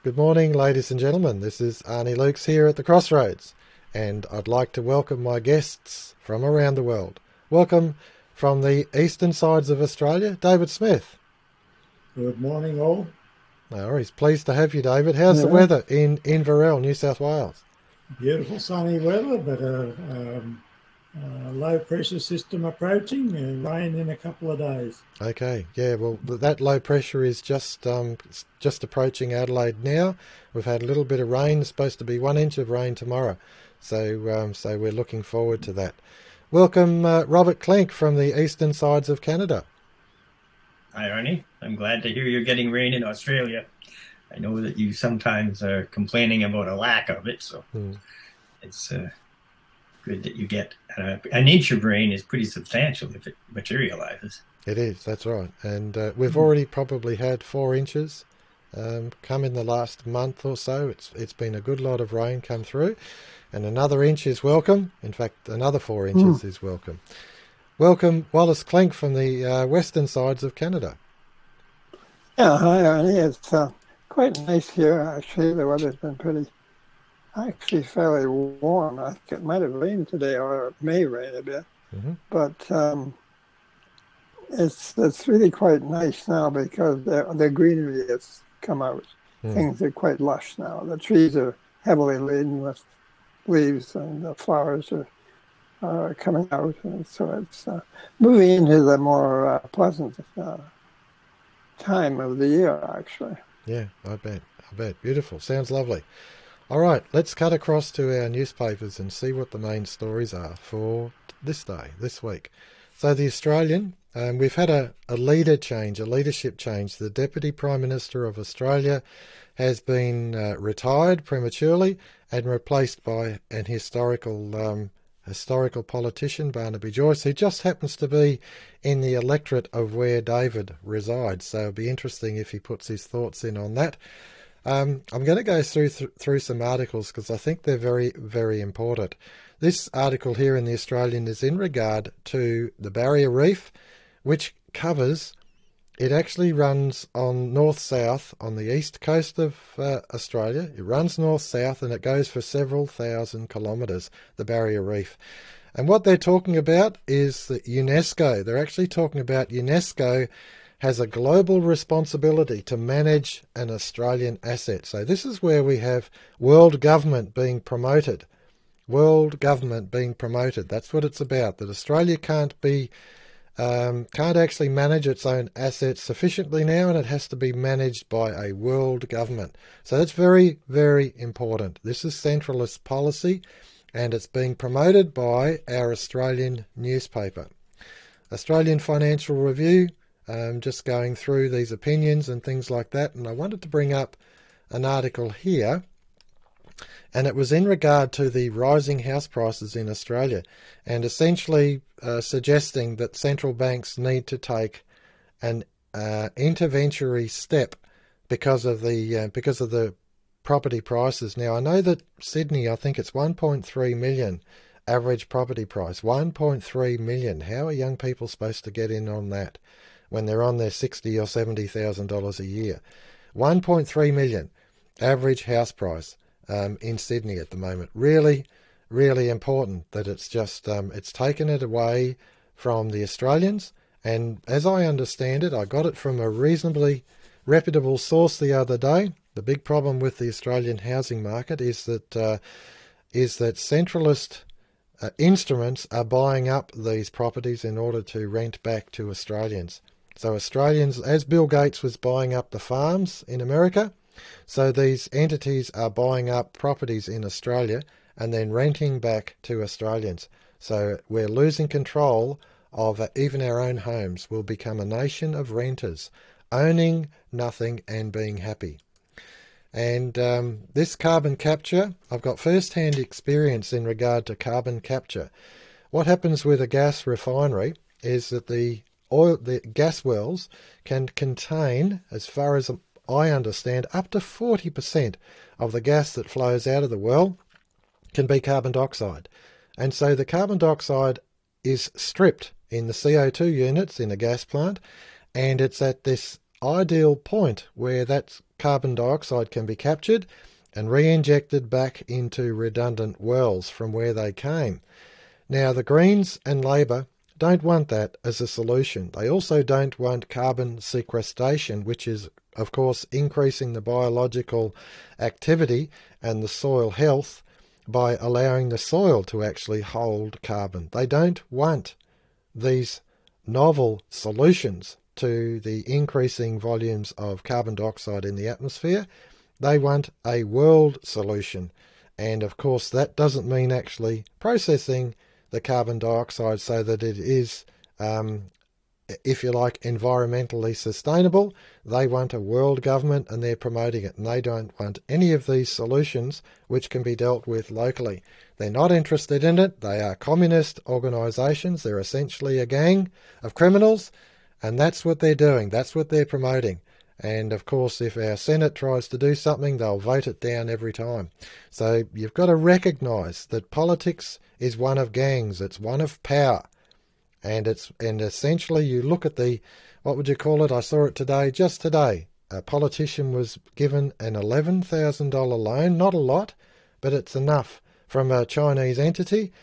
Good morning, ladies and gentlemen. This is Arnis Luks here at the Crossroads, and I'd like to welcome my guests from around the world. Welcome from the eastern sides of Australia, David Smith. Good morning, all. No worries. Pleased to have you, David. How's the Yeah, weather in Inverell, New South Wales? beautiful sunny weather, but a low pressure system approaching. Rain in a couple of days. Okay, yeah. Well, that low pressure is just approaching Adelaide now. We've had a little bit of rain. It's supposed to be 1 inch of rain tomorrow, so we're looking forward to that. Welcome, Robert Klinck from the eastern sides of Canada. Hi, Arnie. I'm glad to hear you're getting rain in Australia. I know that you sometimes are complaining about a lack of it, so Hmm. it's good that you get an inch of rain is pretty substantial if it materializes. It is, that's right. And we've already probably had 4 inches come in the last month or so. It's been a good lot of rain come through, and another inch is welcome. In fact, another 4 inches is welcome. Welcome, Wallace Klinck from the western sides of Canada. Yeah, hi, Arnie. It's quite nice here, actually. The weather's been actually fairly warm. I think it might have rained today, or it may rain a bit. Hmm. But it's really quite nice now because the greenery has come out. Things are quite lush now. The trees are heavily laden with leaves, and the flowers are coming out. And so it's moving into the more pleasant time of the year, actually. Yeah, I bet. I bet. Beautiful. Sounds lovely. All right, let's cut across to our newspapers and see what the main stories are for this day, this week. So the Australian, we've had a leadership change. The Deputy Prime Minister of Australia has been retired prematurely and replaced by an historical politician, Barnaby Joyce, who just happens to be in the electorate of where David resides. So it'll be interesting if he puts his thoughts in on that. I'm going to go through some articles because I think they're very, very important. This article here in the Australian is in regard to the Barrier Reef, which it actually runs on north-south on the east coast of Australia. It runs north-south and it goes for several thousand kilometres, the Barrier Reef. And what they're talking about is that UNESCO. They're actually talking about UNESCO has a global responsibility to manage an Australian asset. So this is where we have world government being promoted. World government being promoted. That's what it's about. That Australia can't actually manage its own assets sufficiently now, and it has to be managed by a world government. So that's very, very important. This is centralist policy, and it's being promoted by our Australian newspaper. Australian Financial Review, just going through these opinions and things like that, and I wanted to bring up an article here, and it was in regard to the rising house prices in Australia, and essentially suggesting that central banks need to take an interventory step because of the property prices. Now, I know that Sydney, I think it's 1.3 million average property price. 1.3 million. How are young people supposed to get in on that when they're on their $60,000 or $70,000 a year? 1.3 million average house price in Sydney at the moment. Really, really important that it's taken it away from the Australians. And as I understand it, I got it from a reasonably reputable source the other day. The big problem with the Australian housing market is that centralist instruments are buying up these properties in order to rent back to Australians. So Australians, as Bill Gates was buying up the farms in America, so these entities are buying up properties in Australia and then renting back to Australians. So we're losing control of even our own homes. We'll become a nation of renters, owning nothing and being happy. And this carbon capture, I've got first-hand experience in regard to carbon capture. What happens with a gas refinery is that the gas wells can contain, as far as I understand, up to 40% of the gas that flows out of the well can be carbon dioxide. And so the carbon dioxide is stripped in the CO2 units in a gas plant, and it's at this ideal point where that carbon dioxide can be captured and re-injected back into redundant wells from where they came. Now, the Greens and Labor don't want that as a solution. They also don't want carbon sequestration, which is, of course, increasing the biological activity and the soil health by allowing the soil to actually hold carbon. They don't want these novel solutions to the increasing volumes of carbon dioxide in the atmosphere. They want a world solution. And of course, that doesn't mean actually processing the carbon dioxide so that it is, if you like, environmentally sustainable. They want a world government and they're promoting it, and they don't want any of these solutions which can be dealt with locally. They're not interested in it. They are communist organisations. They're essentially a gang of criminals, and that's what they're doing. That's what they're promoting. And of course, if our Senate tries to do something, they'll vote it down every time. So you've got to recognise that politics is one of gangs. It's one of power. And essentially you look at the, what would you call it? I saw it today, just today. A politician was given an $11,000 loan, not a lot, but it's enough, from a Chinese entity,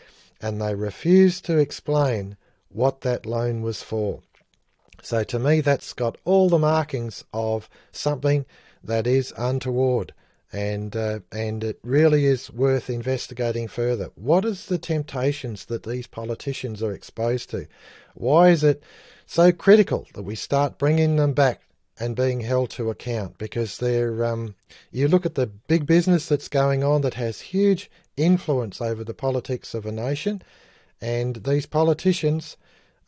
and they refused to explain what that loan was for. So to me, that's got all the markings of something that is untoward, and it really is worth investigating further. What is the temptations that these politicians are exposed to? Why is it so critical that we start bringing them back and being held to account? Because they're, you look at the big business that's going on that has huge influence over the politics of a nation, and these politicians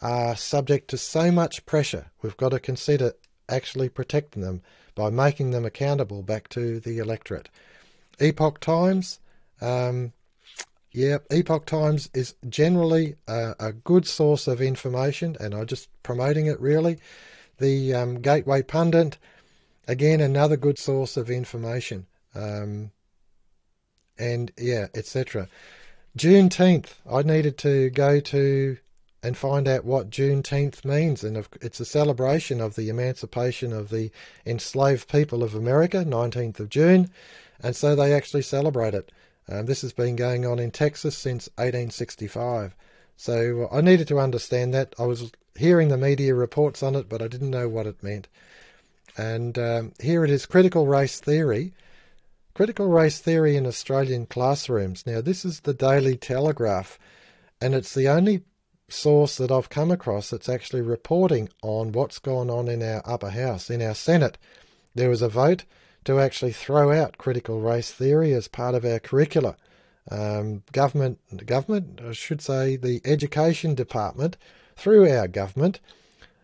are subject to so much pressure. We've got to consider actually protecting them by making them accountable back to the electorate. Epoch Times, Epoch Times is generally a good source of information, and I'm just promoting it really. The Gateway Pundit, again, another good source of information, and yeah, etc. Juneteenth, I needed to go to and find out what Juneteenth means, and it's a celebration of the emancipation of the enslaved people of America, 19th of June, and so they actually celebrate it. This has been going on in Texas since 1865, so I needed to understand that. I was hearing the media reports on it, but I didn't know what it meant. And here it is, critical race theory. Critical race theory in Australian classrooms. Now, this is the Daily Telegraph, and it's the only source that I've come across that's actually reporting on what's gone on in our upper house. In our Senate, there was a vote to actually throw out critical race theory as part of our curricula. Government, I should say, the Education Department, through our government,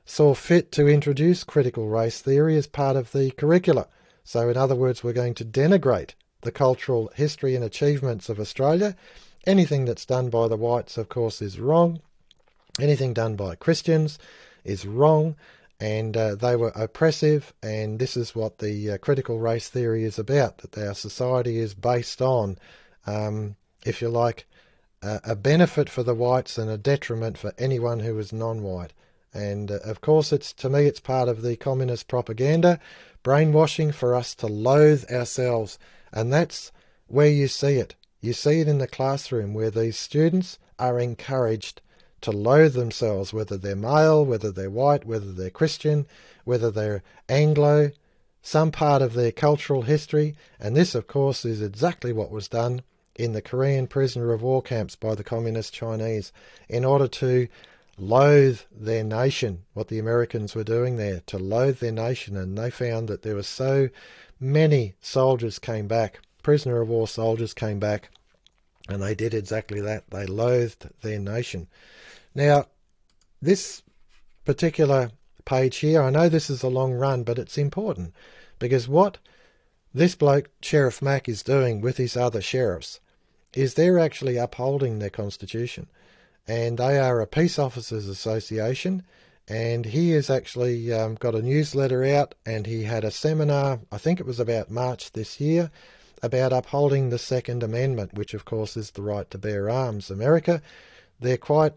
saw fit to introduce critical race theory as part of the curricula. So in other words, we're going to denigrate the cultural history and achievements of Australia. Anything that's done by the whites, of course, is wrong. Anything done by Christians is wrong, and they were oppressive, and this is what the critical race theory is about, that our society is based on, if you like, a benefit for the whites and a detriment for anyone who is non-white. And of course, to me, it's part of the communist propaganda, brainwashing for us to loathe ourselves, and that's where you see it. You see it in the classroom, where these students are encouraged to loathe themselves, whether they're male, whether they're white, whether they're Christian, whether they're Anglo, some part of their cultural history. And this, of course, is exactly what was done in the Korean prisoner of war camps by the communist Chinese in order to loathe their nation, what the Americans were doing there, to loathe their nation. And they found that there were so many soldiers came back, prisoner of war soldiers came back, and they did exactly that. They loathed their nation. Now, this particular page here, I know this is a long run, but it's important, because what this bloke, Sheriff Mack, is doing with his other sheriffs is they're actually upholding their constitution. And they are a peace officers association, and he has actually got a newsletter out, and he had a seminar, I think it was about March this year, about upholding the Second Amendment, which of course is the right to bear arms. America, they're quite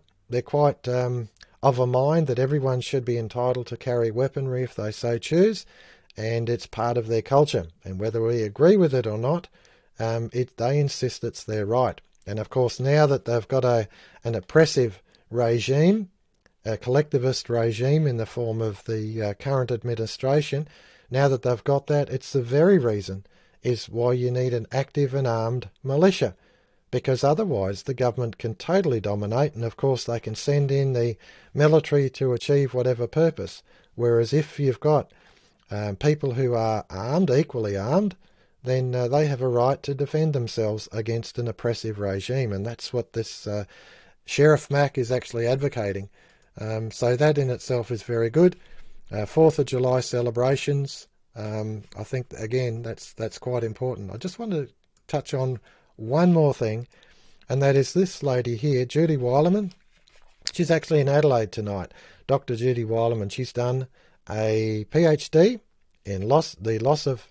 of a mind that everyone should be entitled to carry weaponry if they so choose, and it's part of their culture. And whether we agree with it or not, they insist it's their right. And of course, now that they've got an oppressive regime, a collectivist regime in the form of the current administration, now that they've got that, it's the very reason is why you need an active and armed militia, because otherwise the government can totally dominate, and of course they can send in the military to achieve whatever purpose. Whereas if you've got people who are armed, equally armed, then they have a right to defend themselves against an oppressive regime, and that's what this Sheriff Mac is actually advocating. So that in itself is very good. 4th of July celebrations, I think, again, that's quite important. I just want to touch on one more thing, and that is this lady here, Judy Weilerman. She's actually in Adelaide tonight. Dr. Judy Weilerman, she's done a PhD in the loss of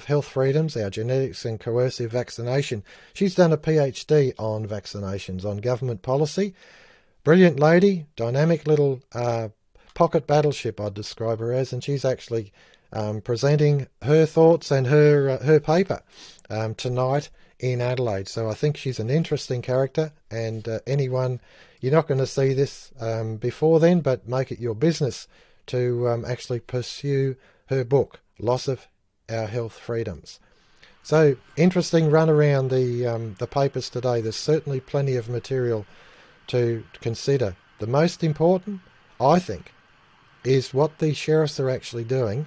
health freedoms, our genetics and coercive vaccination. She's done a PhD on vaccinations, on government policy. Brilliant lady, dynamic little pocket battleship, I'd describe her as, and she's actually presenting her thoughts and her paper tonight in Adelaide. So I think she's an interesting character, and anyone, you're not going to see this before then, but make it your business to actually pursue her book, Loss of Our Health Freedoms. So interesting run around the papers today. There's certainly plenty of material to consider. The most important, I think, is what the sheriffs are actually doing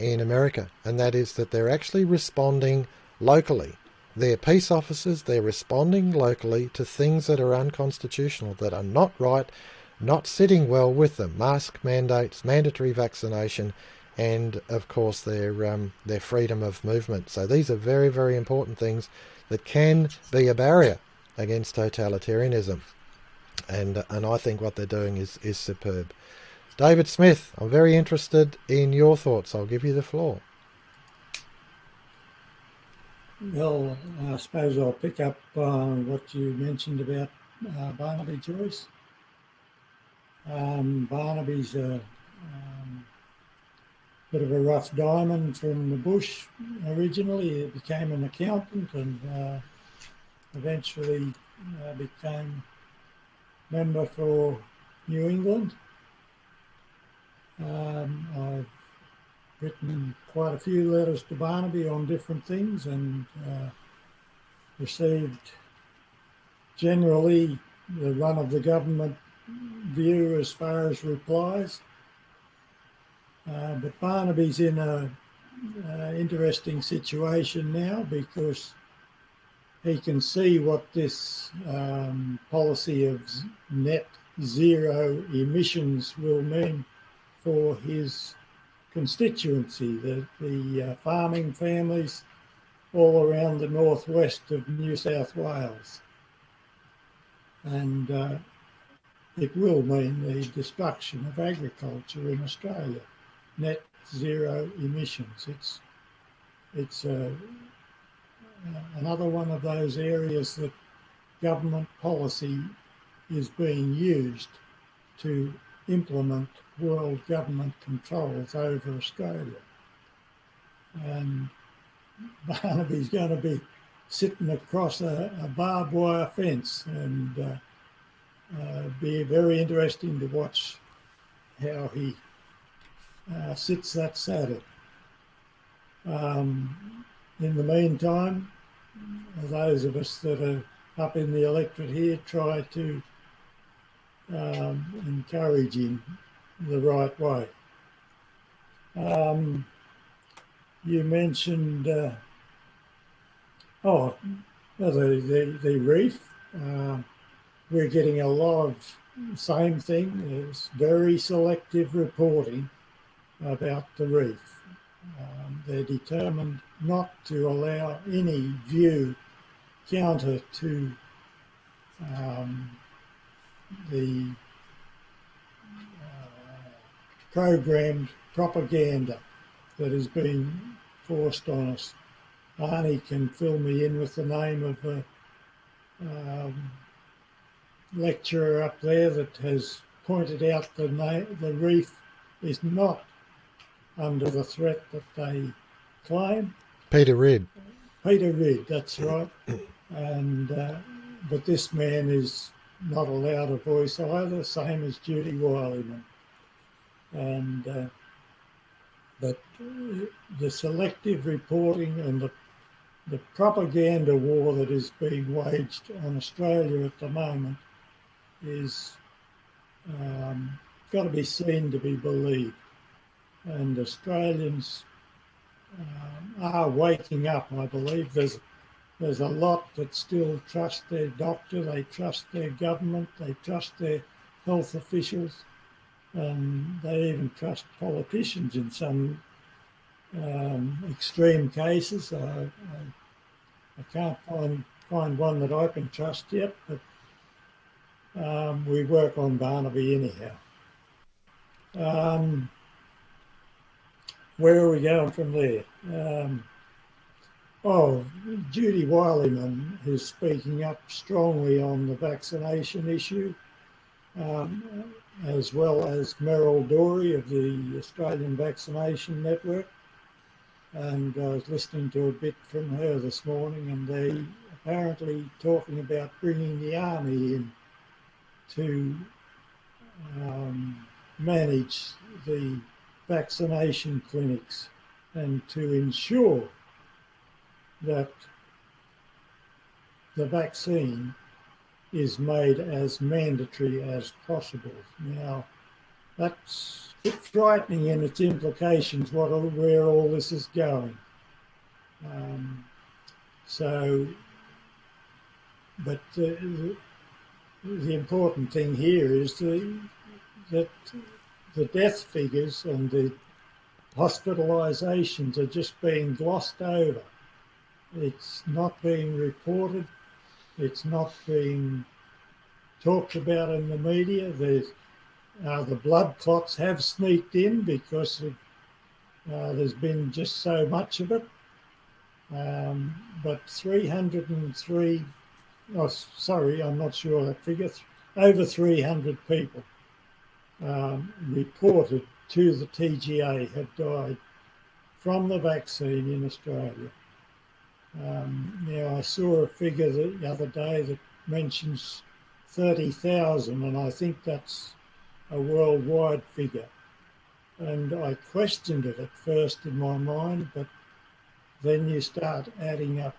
in America, and that is that they're actually responding locally. They're peace officers, they're responding locally to things that are unconstitutional, that are not right, not sitting well with them. Mask mandates, mandatory vaccination, and of course their freedom of movement. So these are very, very important things that can be a barrier against totalitarianism. And I think what they're doing is superb. David Smith, I'm very interested in your thoughts. I'll give you the floor. Well, I suppose I'll pick up what you mentioned about Barnaby Joyce. Barnaby's a bit of a rough diamond from the bush originally. He became an accountant and eventually became member for New England. I've written quite a few letters to Barnaby on different things and received generally the run of the government view as far as replies. But Barnaby's in an interesting situation now because he can see what this policy of net zero emissions will mean for his constituency, the farming families all around the northwest of New South Wales. And it will mean the destruction of agriculture in Australia, net zero emissions. It's another one of those areas that government policy is being used to implement world government controls over Australia. And Barnaby's going to be sitting across a barbed wire fence, and be very interesting to watch how he sits that saddle. In the meantime, those of us that are up in the electorate here try to encourage him the right way. You mentioned the reef. We're getting a lot of same thing. There's very selective reporting about the reef. They're determined not to allow any view counter to the programmed propaganda that has been forced on us. Arnie can fill me in with the name of a lecturer up there that has pointed out the reef is not under the threat that they claim. Peter Ridd. Peter Ridd, that's right. And but this man is not allowed a voice either, same as Judy Wilyman. And but the selective reporting and the propaganda war that is being waged on Australia at the moment is got to be seen to be believed. And Australians are waking up, I believe. There's a lot that still trust their doctor, they trust their government, they trust their health officials, and they even trust politicians in some extreme cases. I can't find one that I can trust yet, but we work on Barnaby anyhow. Where are we going from there? Judy Wilyman is speaking up strongly on the vaccination issue, as well as Meryl Dorey of the Australian Vaccination Network. And I was listening to a bit from her this morning, and they apparently talking about bringing the army in to manage the vaccination clinics and to ensure that the vaccine is made as mandatory as possible. Now, that's a bit frightening in its implications, where all this is going. But the important thing here is that the death figures and the hospitalisations are just being glossed over. It's not being reported. It's not being talked about in the media. The blood clots have sneaked in because there's been just so much of it. But 303, I'm not sure that figure, over 300 people reported to the TGA have died from the vaccine in Australia. Now, I saw a figure the other day that mentions 30,000, and I think that's a worldwide figure. And I questioned it at first in my mind, but then you start adding up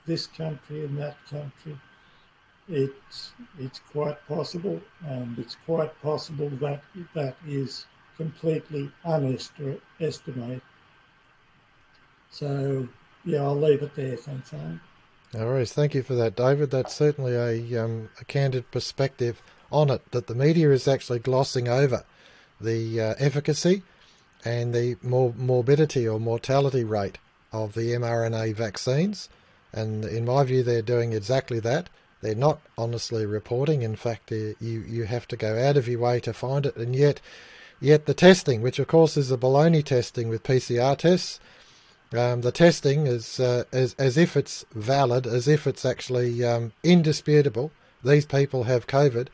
this country and that country. It's quite possible, and it's quite possible that that is completely underestimated. So, yeah, I'll leave it there. Thanks, Alan. No worries. Thank you for that, David. That's certainly a candid perspective on it, that the media is actually glossing over the efficacy and the morbidity or mortality rate of the mRNA vaccines. And in my view, they're doing exactly that. They're not honestly reporting. In fact, you have to go out of your way to find it. And yet the testing, which of course is the baloney testing with PCR tests, the testing is as if it's valid, as if it's actually indisputable. These people have COVID,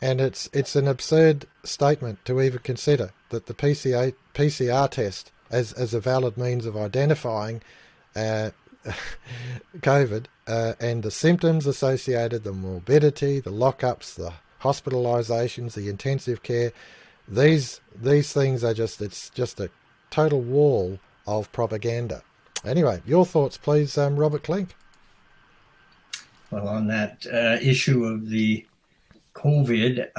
and it's an absurd statement to even consider that the PCR test as a valid means of identifying COVID and the symptoms associated, the morbidity, the lockups, the hospitalisations, the intensive care. These things are it's just a total wall of propaganda. Anyway, your thoughts, please, Robert Klinck. Well, on that issue of the COVID,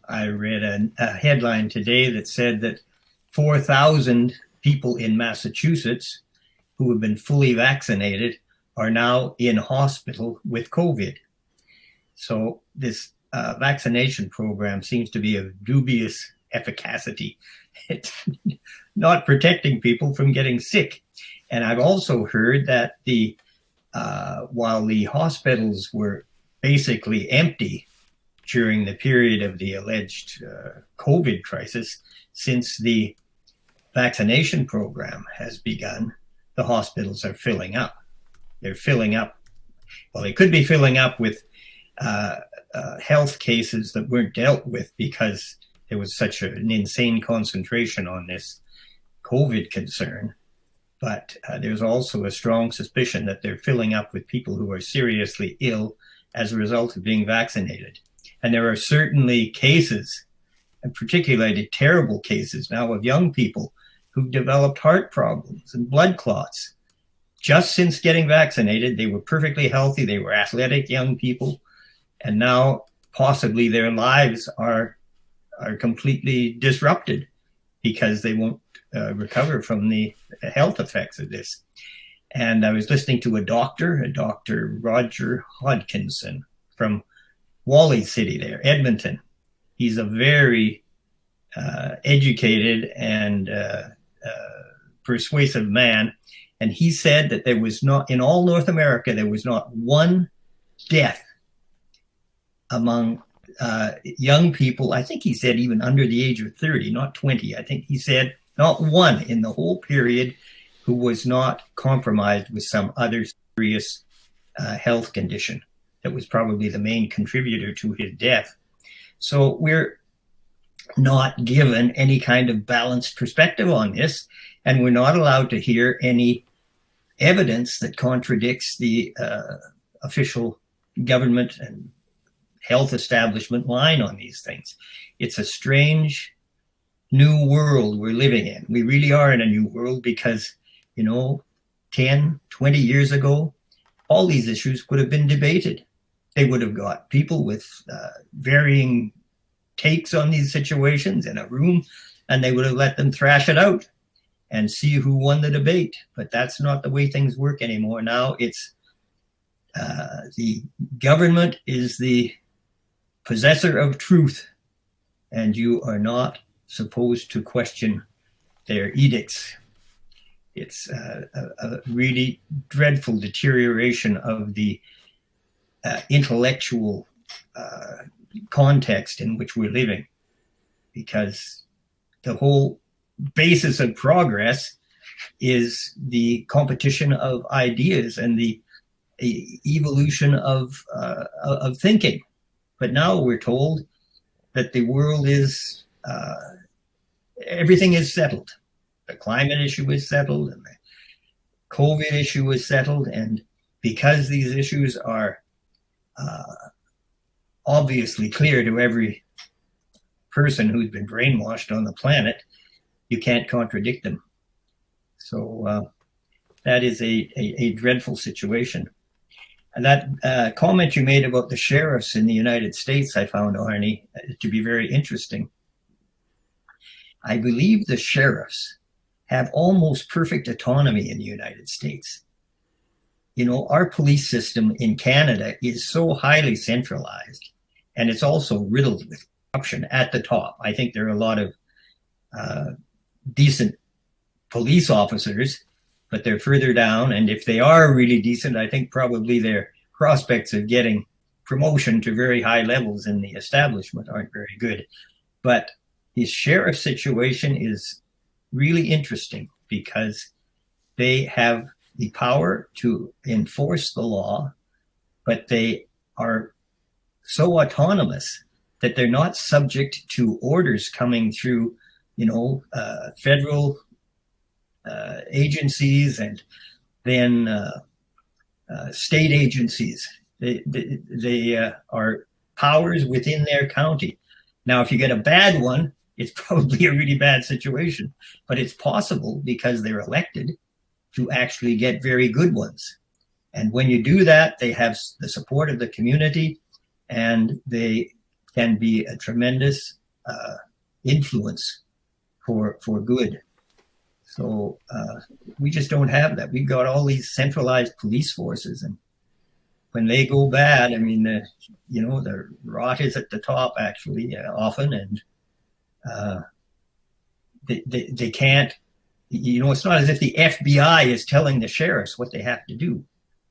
I read a headline today that said that 4,000 people in Massachusetts who have been fully vaccinated are now in hospital with COVID. So this vaccination program seems to be of dubious efficacy. It's not protecting people from getting sick. And I've also heard that while the hospitals were basically empty during the period of the alleged COVID crisis, since the vaccination program has begun, the hospitals are filling up. They're filling up. Well, they could be filling up with health cases that weren't dealt with because there was such an insane concentration on this COVID concern, but there's also a strong suspicion that they're filling up with people who are seriously ill as a result of being vaccinated. And there are certainly cases, and particularly terrible cases now, of young people who've developed heart problems and blood clots just since getting vaccinated. They were perfectly healthy. They were athletic young people. And now possibly their lives are completely disrupted because they won't recover from the health effects of this. And I was listening to a doctor, Roger Hodkinson from Wallace City there, Edmonton. He's a very educated and persuasive man. And he said that there was not, in all North America, there was not one death among young people. I think he said even under the age of 30, not 20. I think he said not one in the whole period who was not compromised with some other serious health condition that was probably the main contributor to his death. So we're not given any kind of balanced perspective on this, and we're not allowed to hear any evidence that contradicts the official government and health establishment line on these things. It's a strange new world we're living in. We really are in a new world because, 10, 20 years ago, all these issues would have been debated. They would have got people with varying takes on these situations in a room, and they would have let them thrash it out and see who won the debate. But that's not the way things work anymore. Now it's the government is the possessor of truth, and you are not supposed to question their edicts. It's a really dreadful deterioration of the intellectual context in which we're living, because the whole basis of progress is the competition of ideas and the evolution of thinking. But now we're told that the world is, everything is settled. The climate issue is settled, and the COVID issue is settled. And because these issues are obviously clear to every person who's been brainwashed on the planet, you can't contradict them. So that is a dreadful situation. And that comment you made about the sheriffs in the United States, I found, Arnie, to be very interesting. I believe the sheriffs have almost perfect autonomy in the United States. Our police system in Canada is so highly centralized, and it's also riddled with corruption at the top. I think there are a lot of decent police officers, but they're further down. And if they are really decent, I think probably their prospects of getting promotion to very high levels in the establishment aren't very good. But the sheriff situation is really interesting because they have the power to enforce the law, but they are so autonomous that they're not subject to orders coming through, federal agencies and then state agencies. They are powers within their county. Now, if you get a bad one, it's probably a really bad situation, but it's possible because they're elected to actually get very good ones. And when you do that, they have the support of the community, and they can be a tremendous influence for good. So we just don't have that. We've got all these centralized police forces, and when they go bad, I mean, the rot is at the top actually often, and they can't. It's not as if the FBI is telling the sheriffs what they have to do.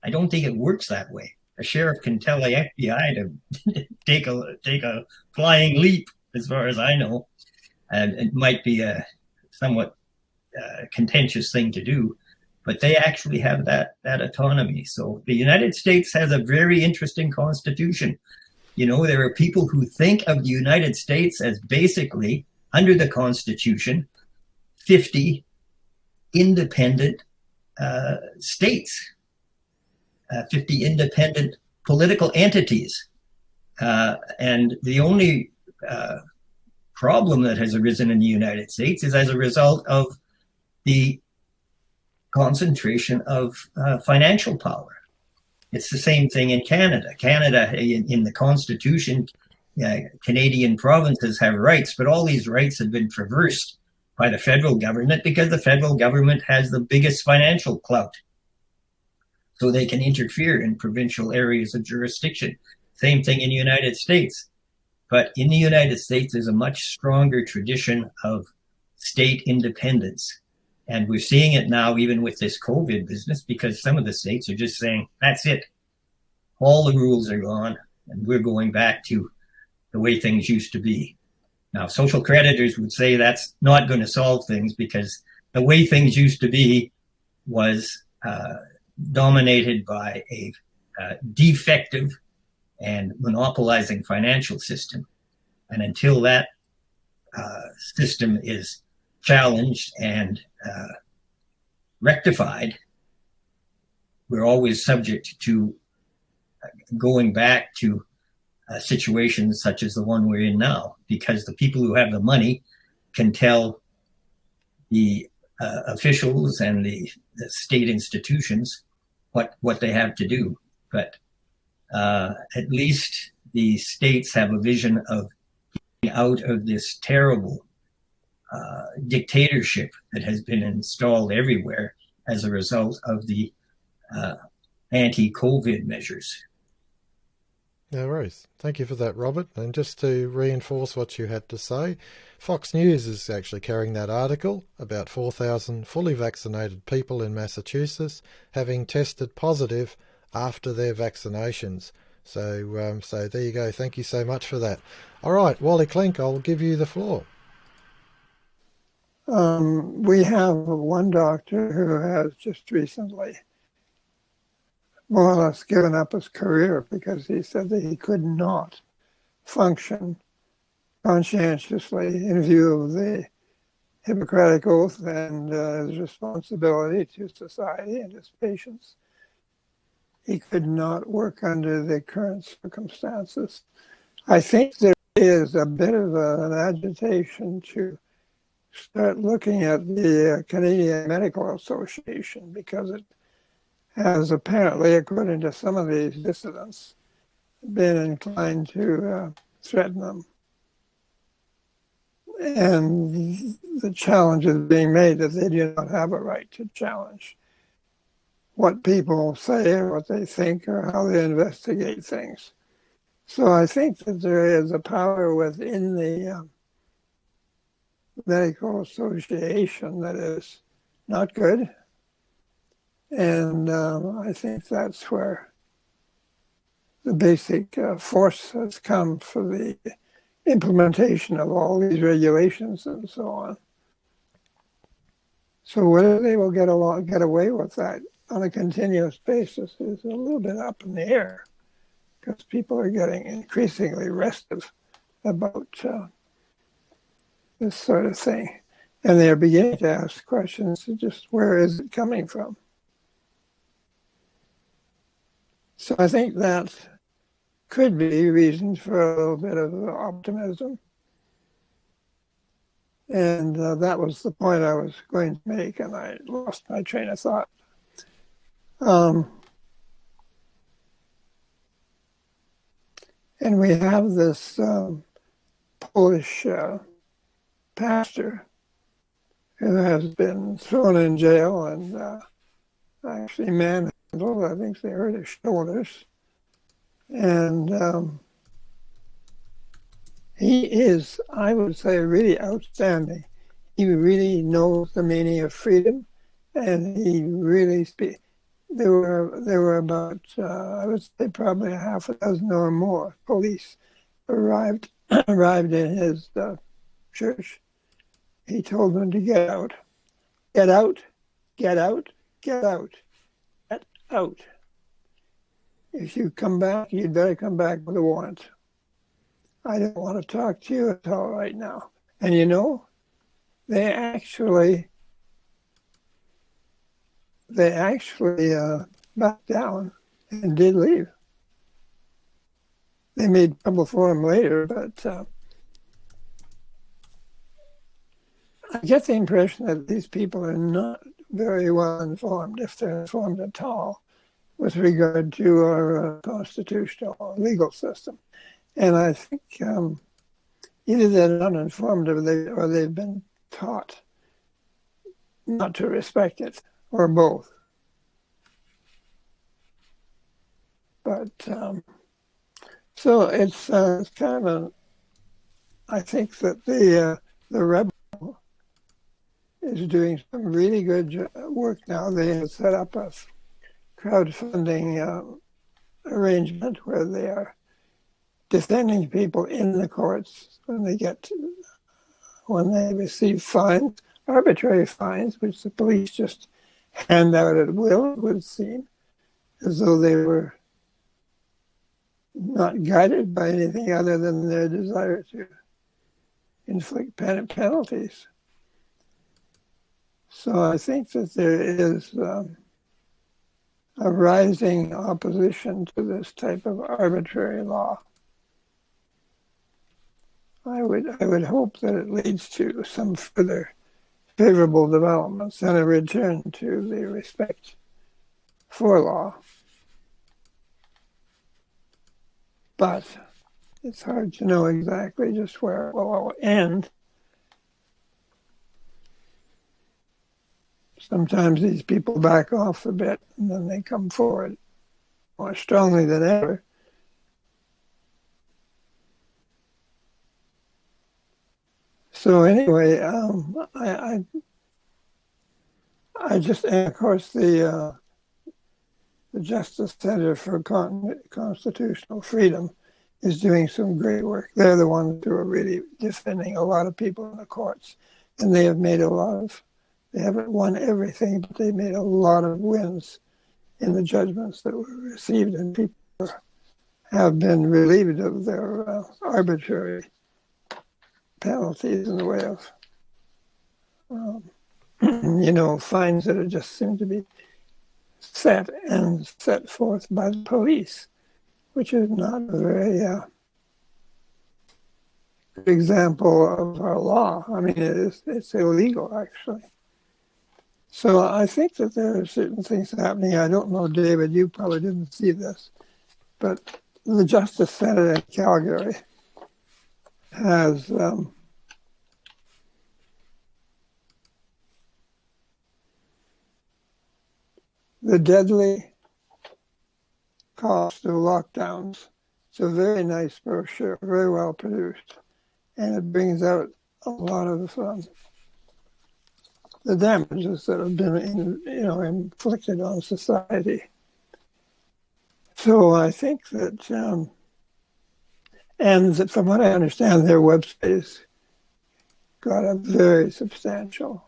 I don't think it works that way. A sheriff can tell the FBI to take a flying leap, as far as I know, and it might be a somewhat contentious thing to do, but they actually have that autonomy. So the United States has a very interesting constitution. There are people who think of the United States as basically, under the Constitution, 50 independent states, 50 independent political entities. And the only problem that has arisen in the United States is as a result of the concentration of financial power. It's the same thing in Canada. Canada, in the Constitution, Canadian provinces have rights, but all these rights have been traversed by the federal government because the federal government has the biggest financial clout. So they can interfere in provincial areas of jurisdiction. Same thing in the United States. But in the United States, there's a much stronger tradition of state independence. And we're seeing it now even with this COVID business, because some of the states are just saying, that's it. All the rules are gone, and we're going back to the way things used to be. Now, social creditors would say that's not going to solve things, because the way things used to be was dominated by a defective and monopolizing financial system. And until that system is challenged and rectified, we're always subject to going back to situations such as the one we're in now, because the people who have the money can tell the officials and the state institutions what they have to do. But at least the states have a vision of getting out of this terrible dictatorship that has been installed everywhere as a result of the anti-COVID measures. No worries. Thank you for that, Robert. And just to reinforce what you had to say, Fox News is actually carrying that article about 4,000 fully vaccinated people in Massachusetts having tested positive after their vaccinations. So there you go. Thank you so much for that. All right, Wally Klinck, I'll give you the floor. We have one doctor who has just recently more or less given up his career because he said that he could not function conscientiously in view of the Hippocratic Oath and his responsibility to society and his patients. He could not work under the current circumstances. I think there is a bit of an agitation to start looking at the Canadian Medical Association, because it has apparently, according to some of these dissidents, been inclined to threaten them. And the challenge is being made that they do not have a right to challenge what people say or what they think or how they investigate things. So I think that there is a power within the Medical Association that is not good. And I think that's where the basic force has come for the implementation of all these regulations and so on. So whether they will get away with that on a continuous basis is a little bit up in the air, because people are getting increasingly restive about this sort of thing. And they're beginning to ask questions, just where is it coming from? So I think that could be reason for a little bit of optimism. And that was the point I was going to make, and I lost my train of thought. And we have this Polish pastor who has been thrown in jail and actually manhandled. I think they hurt his shoulders. And he is, I would say, really outstanding. He really knows the meaning of freedom, and he really speaks. There were about, I would say, probably a half a dozen or more police arrived in his church. He told them to get out. Get out, get out, get out, get out. If you come back, you'd better come back with a warrant. I don't want to talk to you at all right now. And you know, they actually they actually backed down and did leave. They made trouble for him later, but I get the impression that these people are not very well informed, if they're informed at all, with regard to our constitutional or legal system. And I think either they're uninformed or they've been taught not to respect it, or both. But so it's kind of I think that the rebel is doing some really good work now. They have set up a crowdfunding arrangement where they are defending people in the courts when they receive fines, arbitrary fines, which the police just hand out at will, it would seem, as though they were not guided by anything other than their desire to inflict penalties. So I think that there is a rising opposition to this type of arbitrary law. I would hope that it leads to some further favorable developments and a return to the respect for law. But it's hard to know exactly just where it will end. Sometimes these people back off a bit and then they come forward more strongly than ever. So anyway, I just, and of course, the Justice Center for Constitutional Freedom is doing some great work. They're the ones who are really defending a lot of people in the courts, and they have made they haven't won everything, but they made a lot of wins in the judgments that were received, and people have been relieved of their arbitrary penalties in the way of, fines that just seem to be set forth by the police, which is not a very good example of our law. I mean, it's illegal, actually. So I think that there are certain things happening. I don't know, David, you probably didn't see this, but the Justice Center in Calgary has the deadly cost of lockdowns. It's a very nice brochure, very well produced, and it brings out a lot of the damages that have been, inflicted on society. So I think that, and that from what I understand, their website has got a very substantial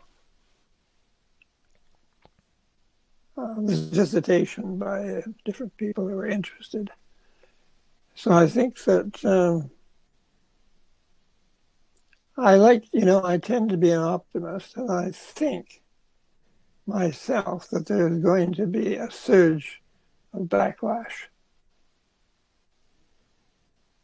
visitation by different people who are interested. So I think that I tend to be an optimist, and I think myself that there's going to be a surge of backlash.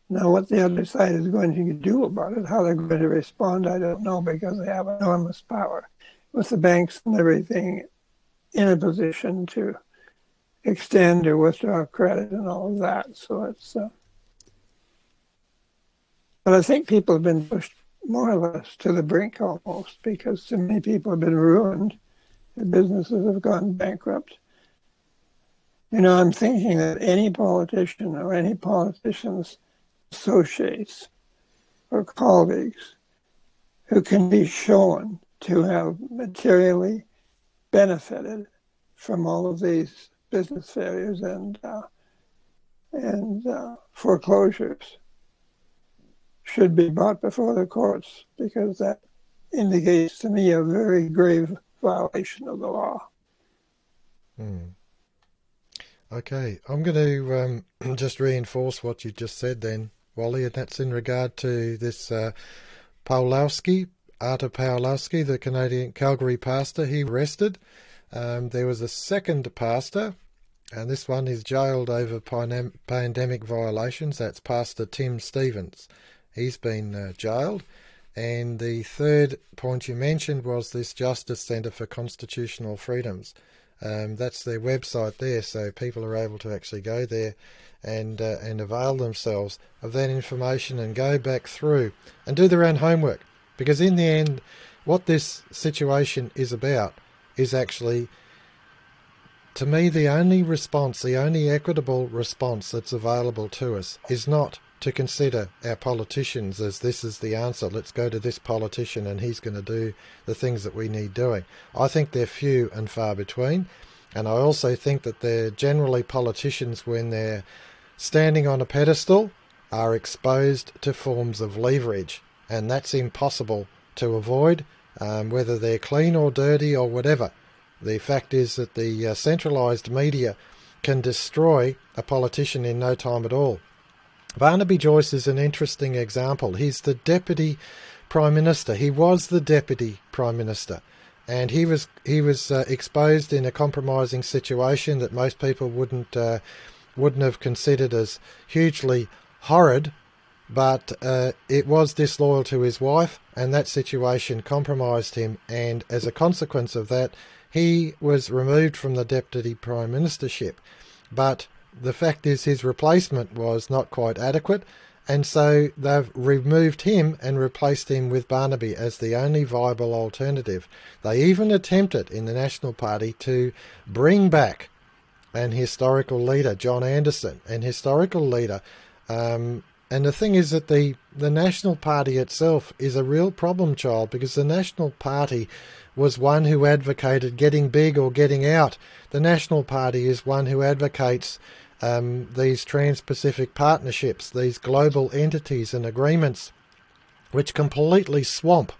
Now, what the other side is going to do about it, how they're going to respond, I don't know, because they have enormous power with the banks and everything in a position to extend or withdraw credit and all of that. So it's, but I think people have been pushed more or less to the brink almost, because so many people have been ruined. Their businesses have gone bankrupt. I'm thinking that any politician or any politician's associates or colleagues who can be shown to have materially benefited from all of these business failures and foreclosures should be brought before the courts, because that indicates to me a very grave violation of the law. Okay, I'm going to just reinforce what you just said then, Wally, and that's in regard to this Artur Pawlowski, the Canadian Calgary pastor. He was arrested There was a second pastor, and this one is jailed over pandemic violations. That's Pastor Tim Stevens. He's been jailed. And the third point you mentioned was this Justice Centre for Constitutional Freedoms. That's their website there, so people are able to actually go there and avail themselves of that information and go back through and do their own homework. Because in the end, what this situation is about is actually, to me, the only response, the only equitable response that's available to us is not to consider our politicians as this is the answer. Let's go to this politician and he's going to do the things that we need doing. I think they're few and far between. And I also think that they're generally politicians, when they're standing on a pedestal, are exposed to forms of leverage. And that's impossible to avoid, whether they're clean or dirty or whatever. The fact is that the centralised media can destroy a politician in no time at all. Barnaby Joyce is an interesting example. He's the Deputy Prime Minister. He was the Deputy Prime Minister, and he was exposed in a compromising situation that most people wouldn't have considered as hugely horrid, but it was disloyal to his wife, and that situation compromised him, and as a consequence of that, he was removed from the Deputy Prime Ministership. But the fact is his replacement was not quite adequate, and so they've removed him and replaced him with Barnaby as the only viable alternative. They even attempted in the National Party to bring back an historical leader, John Anderson, an historical leader. And the thing is that the National Party itself is a real problem child, because the National Party was one who advocated getting big or getting out. The National Party is one who advocates these trans-Pacific partnerships, these global entities and agreements which completely swamp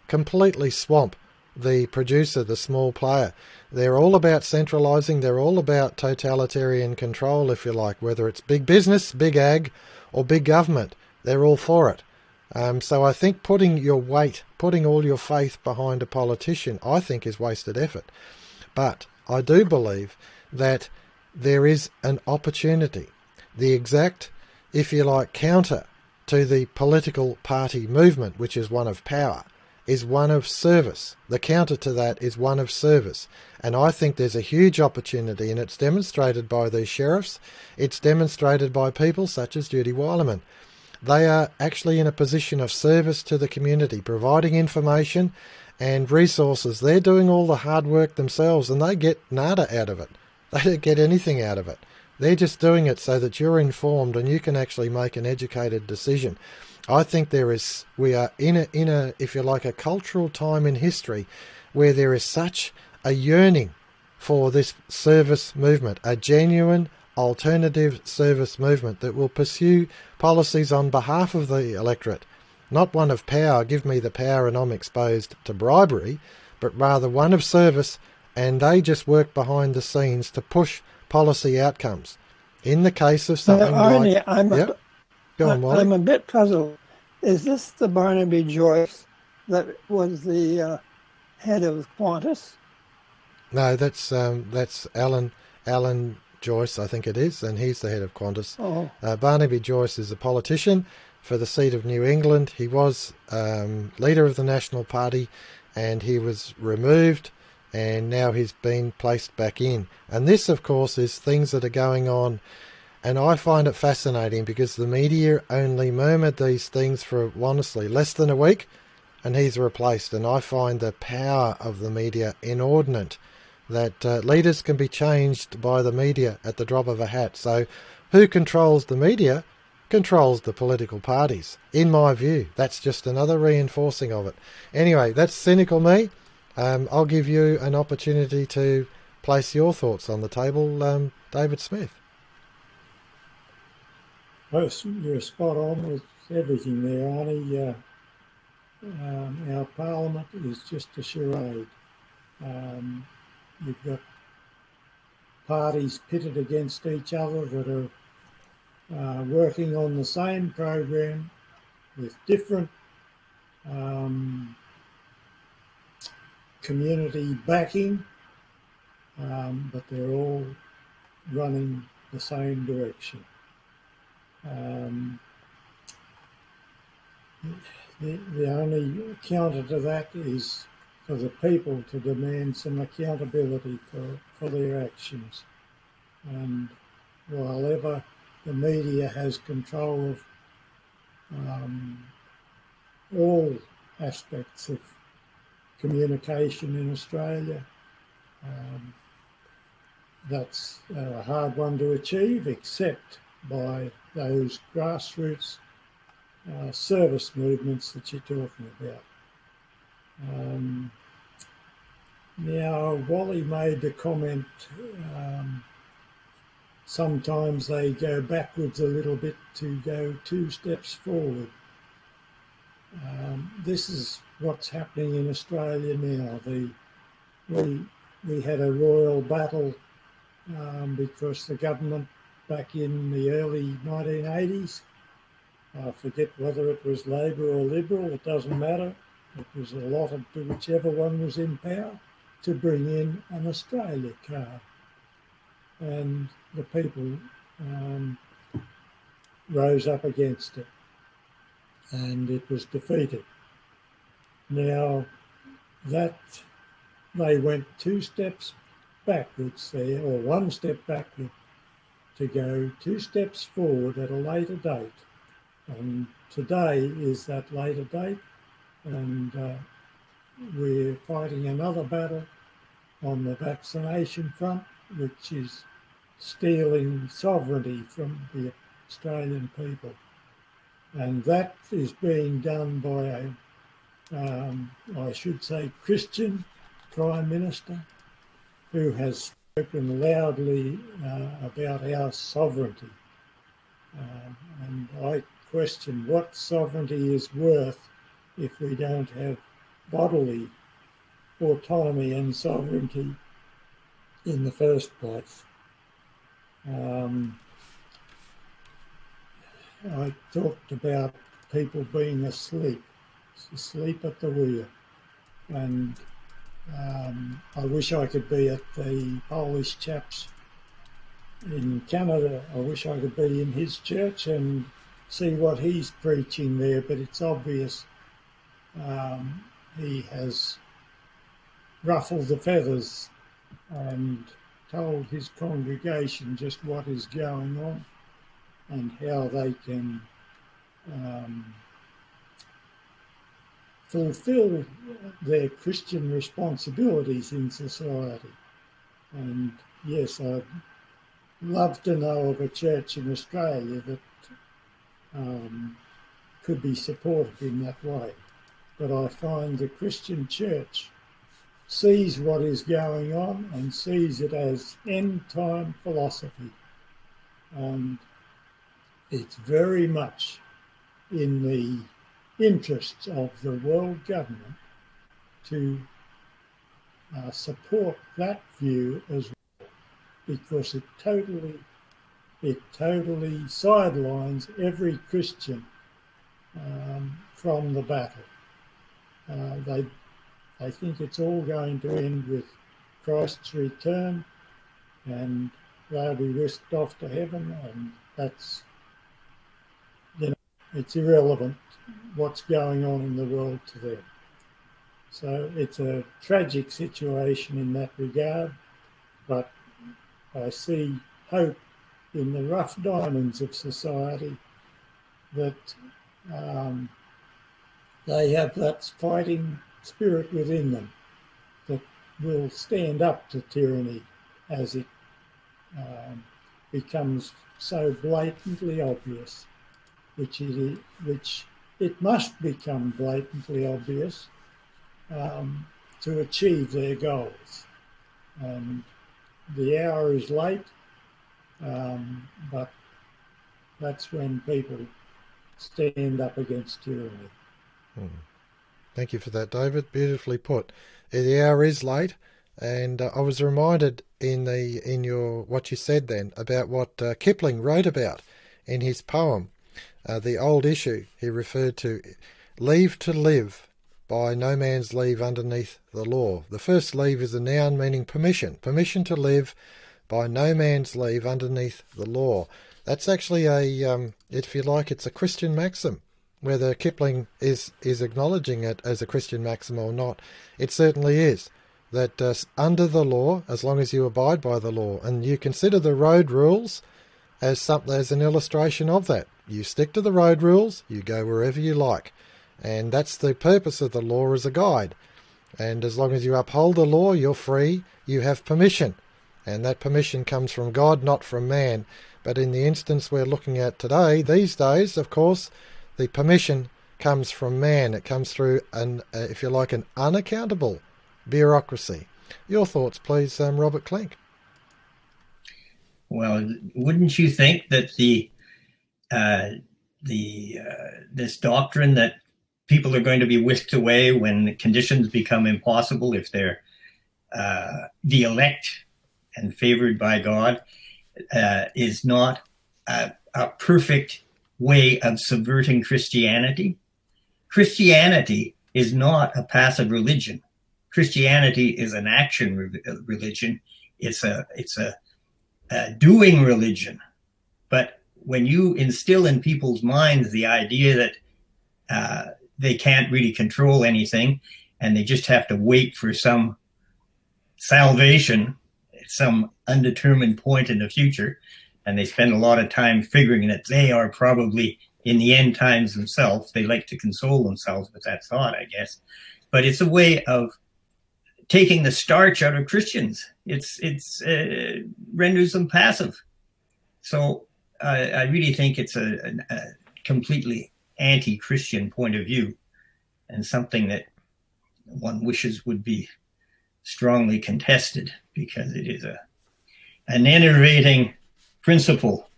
the producer, the small player. They're all about centralising, they're all about totalitarian control, if you like, whether it's big business, big ag, or big government. They're all for it. So I think putting all your faith behind a politician, I think is wasted effort. But I do believe that there is an opportunity. The exact, if you like, counter to the political party movement, which is one of power, is one of service. The counter to that is one of service. And I think there's a huge opportunity, and it's demonstrated by these sheriffs. It's demonstrated by people such as Judy Weilerman. They are actually in a position of service to the community, providing information and resources. They're doing all the hard work themselves, and they get nada out of it. They don't get anything out of it. They're just doing it so that you're informed and you can actually make an educated decision. I think we are in a, if you like, a cultural time in history where there is such a yearning for this service movement, a genuine alternative service movement that will pursue policies on behalf of the electorate, not one of power, give me the power and I'm exposed to bribery, but rather one of service, and they just work behind the scenes to push policy outcomes. In the case of something Arnie, like... Go on, Wally. I'm a bit puzzled. Is this the Barnaby Joyce that was the head of Qantas? No, that's Alan Joyce, I think it is, and he's the head of Qantas. Oh. Barnaby Joyce is a politician for the seat of New England. He was leader of the National Party, and he was removed, and now he's been placed back in. And this, of course, is things that are going on, and I find it fascinating because the media only murmured these things for, honestly, less than a week, and he's replaced. And I find the power of the media inordinate, that leaders can be changed by the media at the drop of a hat. So who controls the media controls the political parties, in my view. That's just another reinforcing of it. Anyway, that's cynical me. I'll give you an opportunity to place your thoughts on the table, David Smith. Well, you're spot on with everything there, Arnie. Our parliament is just a charade. You've got parties pitted against each other that are working on the same program with different community backing, but they're all running the same direction. The only counter to that is for the people to demand some accountability for their actions. And while ever the media has control of all aspects of communication in Australia, that's a hard one to achieve, except by those grassroots service movements that you're talking about. Now, Wally made the comment, sometimes they go backwards a little bit to go 2 steps forward. This is what's happening in Australia now. We had a royal battle because the government back in the early 1980s, I forget whether it was Labor or Liberal, it doesn't matter. It was allotted to whichever one was in power to bring in an Australia card. And the people rose up against it, and it was defeated. Now, that they went 2 steps backwards there, or 1 step backward, to go 2 steps forward at a later date. And today is that later date, and we're fighting another battle on the vaccination front, which is stealing sovereignty from the Australian people. And that is being done by I should say, Christian Prime Minister, who has spoken loudly about our sovereignty. And I question what sovereignty is worth if we don't have bodily autonomy and sovereignty in the first place. I talked about people being asleep at the wheel, and I wish I could be at the Polish chap's in Canada. I wish I could be in his church and see what he's preaching there, but it's obvious he has ruffled the feathers and told his congregation just what is going on and how they can fulfill their Christian responsibilities in society. And yes, I'd love to know of a church in Australia that could be supported in that way. But I find the Christian church sees what is going on and sees it as end-time philosophy. And it's very much in the interests of the world government to support that view as well, because it totally sidelines every Christian from the battle. They think it's all going to end with Christ's return and they'll be whisked off to heaven, and that's, it's irrelevant what's going on in the world to them. So it's a tragic situation in that regard, but I see hope in the rough diamonds of society that they have that fighting spirit within them that will stand up to tyranny as it becomes so blatantly obvious, which it must become blatantly obvious to achieve their goals. And the hour is late, but that's when people stand up against tyranny. Thank you for that, David. Beautifully put. The hour is late, and I was reminded in your what you said then about what Kipling wrote about in his poem, The Old Issue. He referred to leave to live by no man's leave underneath the law. The first leave is a noun meaning permission. Permission to live by no man's leave underneath the law. That's actually if you like, it's a Christian maxim. Whether Kipling is acknowledging it as a Christian maxim or not, it certainly is. That under the law, as long as you abide by the law, and you consider the road rules as an illustration of that. You stick to the road rules, you go wherever you like. And that's the purpose of the law as a guide. And as long as you uphold the law, you're free, you have permission. And that permission comes from God, not from man. But in the instance we're looking at today, these days, of course, the permission comes from man. It comes through, if you like, an unaccountable bureaucracy. Your thoughts, please, Robert Klinck. Well, wouldn't you think that this doctrine that people are going to be whisked away when conditions become impossible if they're the elect and favored by God is not a perfect way of subverting Christianity? Christianity is not a passive religion. Christianity is an action religion. It's a doing religion. But when you instill in people's minds the idea that they can't really control anything and they just have to wait for some salvation at some undetermined point in the future, and they spend a lot of time figuring that they are probably in the end times themselves. They like to console themselves with that thought, I guess. But it's a way of taking the starch out of Christians. It's renders them passive. So I really think it's a completely anti-Christian point of view, and something that one wishes would be strongly contested, because it is an enervating principle.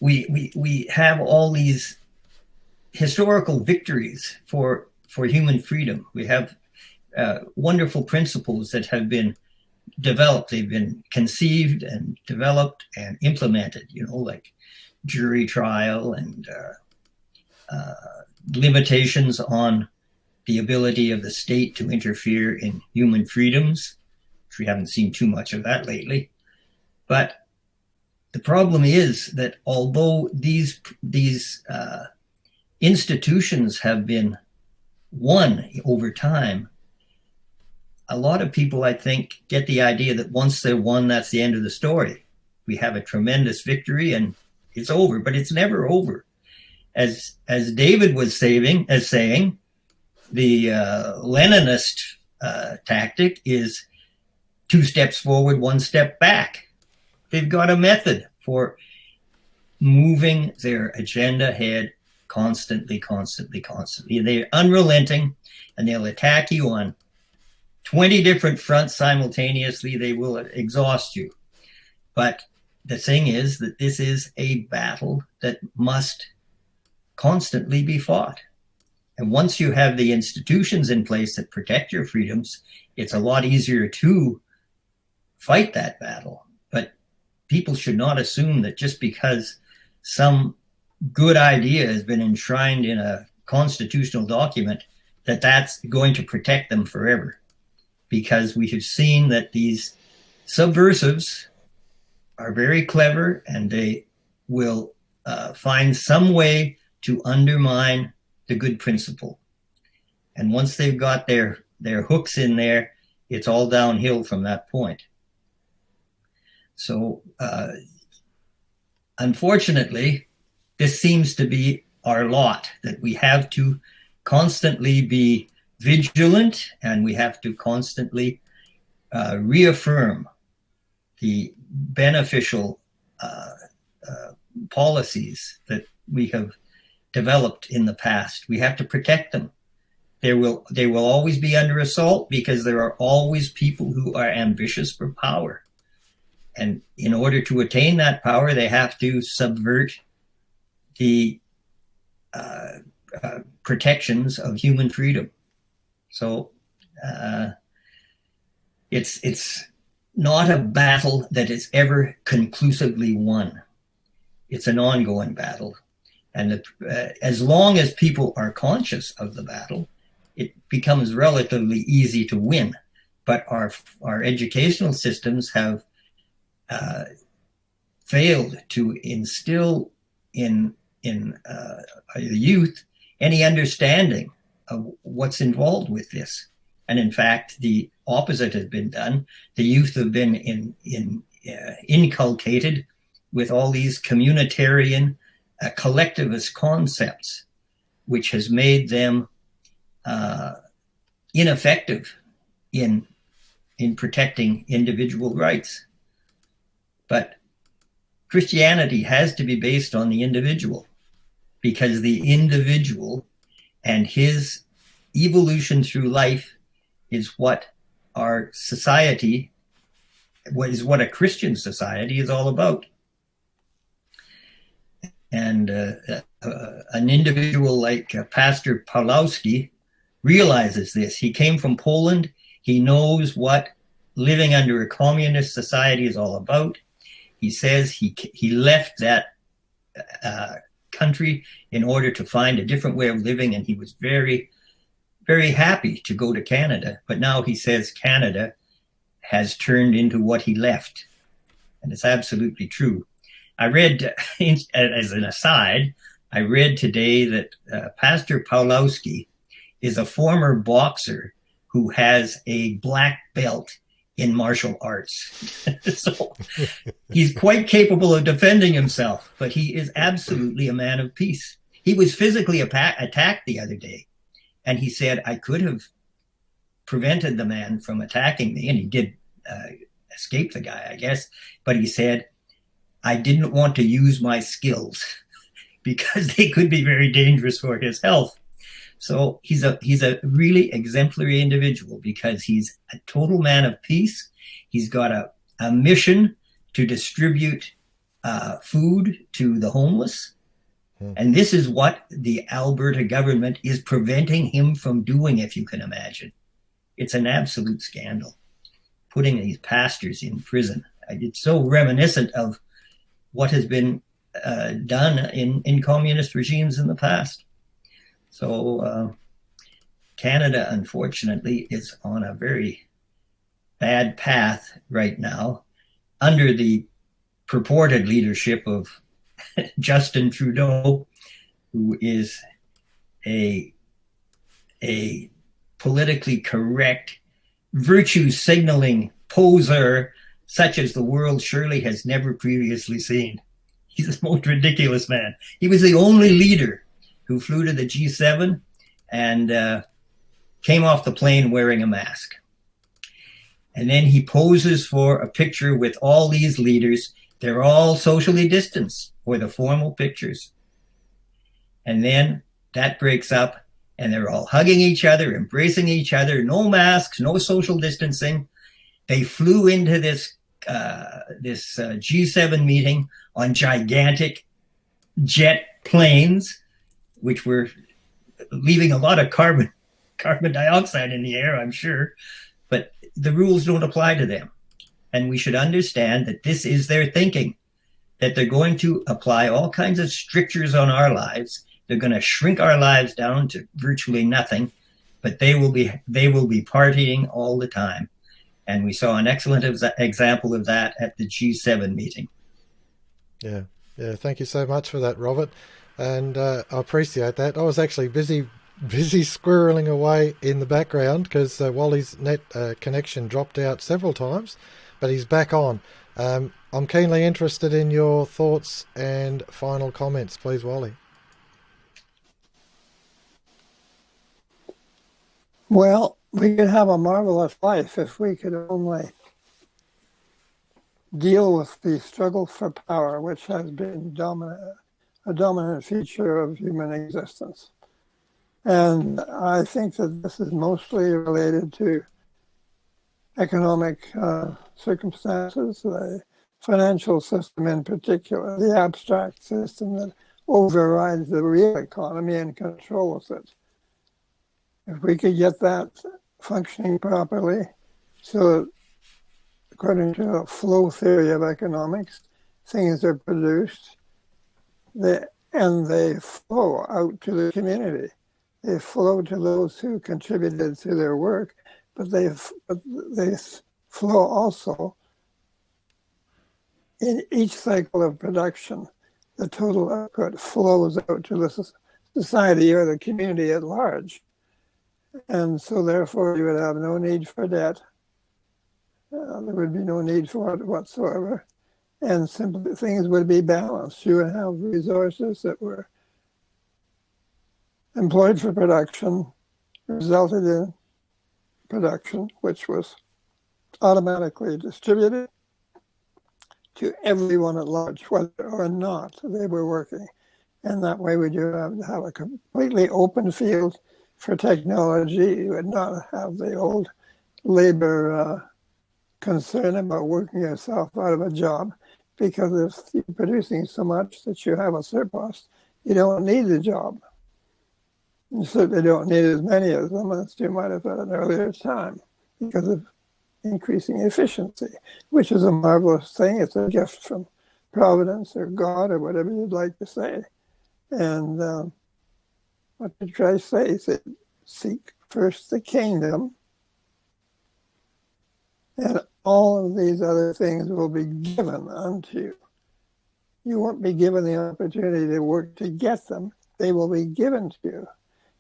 We have all these historical victories for human freedom. We have wonderful principles that have been developed. They've been conceived and developed and implemented, like jury trial and limitations on the ability of the state to interfere in human freedoms, which we haven't seen too much of that lately. But the problem is that although these institutions have been won over time, a lot of people, I think, get the idea that once they're won, that's the end of the story. We have a tremendous victory and it's over, but it's never over. As David was saying, the Leninist tactic is 2 steps forward, 1 step back. They've got a method for moving their agenda ahead constantly. They're unrelenting, and they'll attack you on 20 different fronts simultaneously. They will exhaust you. But the thing is that this is a battle that must constantly be fought. And once you have the institutions in place that protect your freedoms, it's a lot easier to fight that battle. But people should not assume that just because some good idea has been enshrined in a constitutional document, that that's going to protect them forever. Because we have seen that these subversives are very clever, and they will find some way to undermine the good principle. And once they've got their hooks in there, it's all downhill from that point. So unfortunately, this seems to be our lot, that we have to constantly be vigilant, and we have to constantly reaffirm the beneficial policies that we have developed in the past. We have to protect them. They will always be under assault, because there are always people who are ambitious for power. And in order to attain that power, they have to subvert the protections of human freedom. So it's not a battle that is ever conclusively won. It's an ongoing battle. And as long as people are conscious of the battle, it becomes relatively easy to win. But our educational systems have failed to instill in the youth any understanding of what's involved with this. And in fact, the opposite has been done. The youth have been inculcated with all these communitarian, collectivist concepts, which has made them ineffective in protecting individual rights. But Christianity has to be based on the individual, because the individual and his evolution through life is what our society, what a Christian society is all about. And an individual like Pastor Pawlowski realizes this. He came from Poland. He knows what living under a communist society is all about. He says he left that country in order to find a different way of living, and he was very, very happy to go to Canada. But now he says Canada has turned into what he left, and it's absolutely true. I read, as an aside, I read today that Pastor Pawlowski is a former boxer who has a black belt in martial arts. So he's quite capable of defending himself, but he is absolutely a man of peace. He was physically attacked the other day, and he said, I could have prevented the man from attacking me, and he did escape the guy, I guess, but he said, I didn't want to use my skills because they could be very dangerous for his health. So he's a really exemplary individual, because he's a total man of peace. He's got a mission to distribute food to the homeless. And this is what the Alberta government is preventing him from doing, if you can imagine. It's an absolute scandal, putting these pastors in prison. It's so reminiscent of what has been done in communist regimes in the past. So Canada, unfortunately, is on a very bad path right now under the purported leadership of Justin Trudeau, who is a politically correct, virtue signaling poser such as the world surely has never previously seen. He's the most ridiculous man. He was the only leader who flew to the G7 and came off the plane wearing a mask. And then he poses for a picture with all these leaders. They're all socially distanced for the formal pictures. And then that breaks up, and they're all hugging each other, embracing each other, no masks, no social distancing. They flew into this G7 meeting on gigantic jet planes, which were leaving a lot of carbon dioxide in the air, I'm sure. But the rules don't apply to them. And we should understand that this is their thinking, that they're going to apply all kinds of strictures on our lives. They're going to shrink our lives down to virtually nothing, but they will be partying all the time. And we saw an excellent example of that at the G7 meeting. Yeah. Thank you so much for that, Robert. And I appreciate that. I was actually busy squirreling away in the background because Wally's net connection dropped out several times, but he's back on. I'm keenly interested in your thoughts and final comments. Please, Wally. Well, we could have a marvelous life if we could only deal with the struggle for power, which has been a dominant feature of human existence. And I think that this is mostly related to economic circumstances, the financial system in particular, the abstract system that overrides the real economy and controls it. If we could get that functioning properly, so according to a flow theory of economics, things are produced they flow out to the community. They flow to those who contributed to their work, but they flow also in each cycle of production. The total output flows out to the society or the community at large. And so therefore you would have no need for debt. There would be no need for it whatsoever. And simply things would be balanced. You would have resources that were employed for production, resulted in production, which was automatically distributed to everyone at large, whether or not they were working. And that way would you have a completely open field for technology. You would not have the old labor concern about working yourself out of a job, because if you're producing so much that you have a surplus, you don't need the job. You certainly don't need as many of them as you might have at an earlier time because of increasing efficiency, which is a marvelous thing. It's a gift from Providence or God or whatever you'd like to say. And what did Christ say? He said, seek first the kingdom, and all of these other things will be given unto you. You won't be given the opportunity to work to get them. They will be given to you.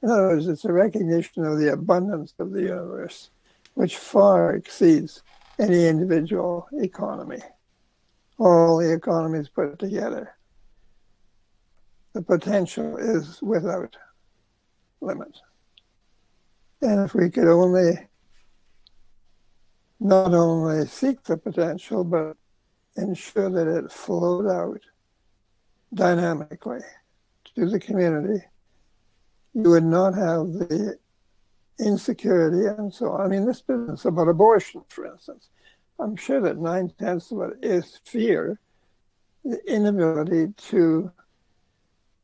In other words, it's a recognition of the abundance of the universe, which far exceeds any individual economy, all the economies put together. The potential is without limit. And if we could not only seek the potential, but ensure that it flowed out dynamically to the community, you would not have the insecurity and so on. I mean, this business about abortion, for instance, I'm sure that 9/10 of it is fear, the inability to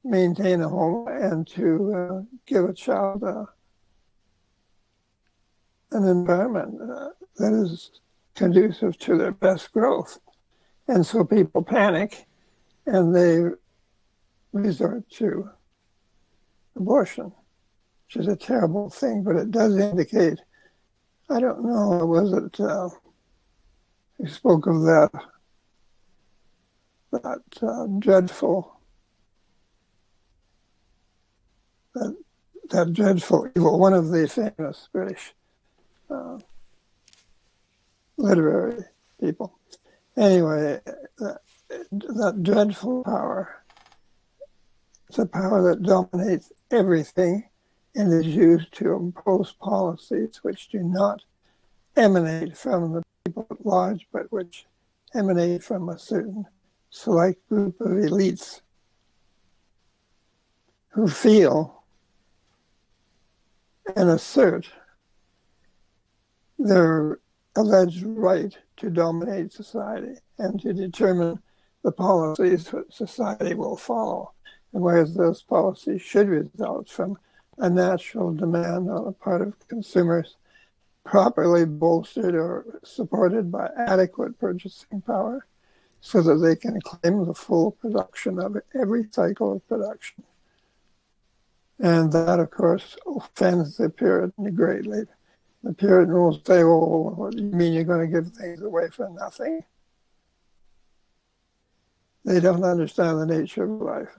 maintain a home and to give a child an environment that is conducive to their best growth. And so people panic and they resort to abortion, which is a terrible thing, but it does indicate, I don't know, was it, you spoke of that dreadful evil, one of the famous British literary people. Anyway, that dreadful power, it's a power that dominates everything and is used to impose policies which do not emanate from the people at large, but which emanate from a certain select group of elites who feel and assert their alleged right to dominate society and to determine the policies that society will follow, and whereas those policies should result from a natural demand on the part of consumers, properly bolstered or supported by adequate purchasing power, so that they can claim the full production of every cycle of production. And that, of course, offends the Puritan greatly. The Puritan will say, well, what do you mean you're going to give things away for nothing? They don't understand the nature of life.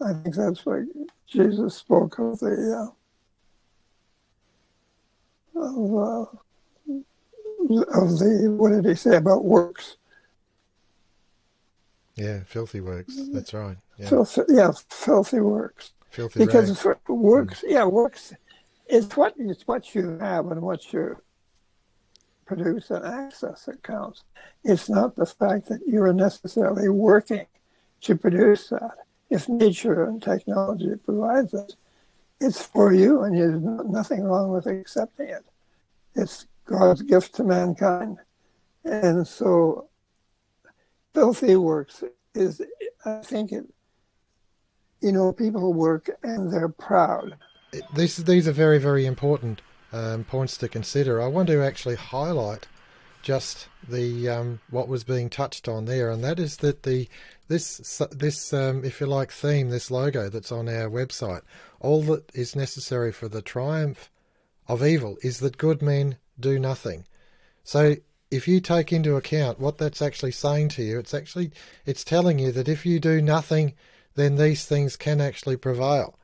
I think that's what Jesus spoke of what did he say about works? Yeah, filthy works. That's right. Yeah, Filthy works. Filthy because rags. works is what you have and what you produce and access that counts. It's not the fact that you are necessarily working to produce that. If nature and technology provides it, it's for you, and there's nothing wrong with accepting it. It's God's gift to mankind. And so filthy works is, I think, people work and they're proud. These are very, very important points to consider. I want to actually highlight just the what was being touched on there, and that is that the if you like, theme, this logo that's on our website, all that is necessary for the triumph of evil is that good men do nothing. So if you take into account what that's actually saying to you, it's telling you that if you do nothing, then these things can actually prevail.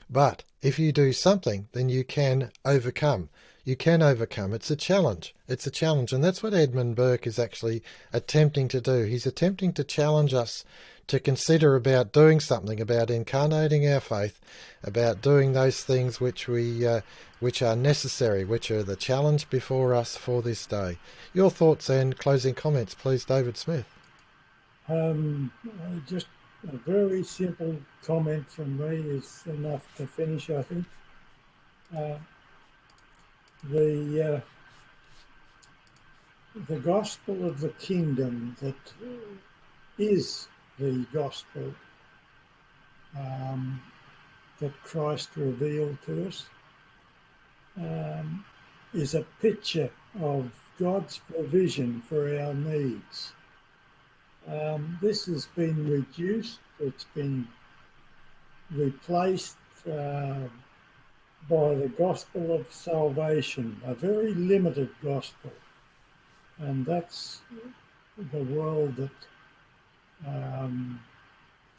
But if you do something, then you can overcome. You can overcome. It's a challenge. It's a challenge. And that's what Edmund Burke is actually attempting to do. He's attempting to challenge us to consider about doing something, about incarnating our faith, about doing those things which are necessary, which are the challenge before us for this day. Your thoughts and closing comments, please, David Smith. Just a very simple comment from me is enough to finish, I think. The gospel of the kingdom that is the gospel that Christ revealed to us is a picture of God's provision for our needs. This has been reduced, it's been replaced by the gospel of salvation, a very limited gospel. And that's the world that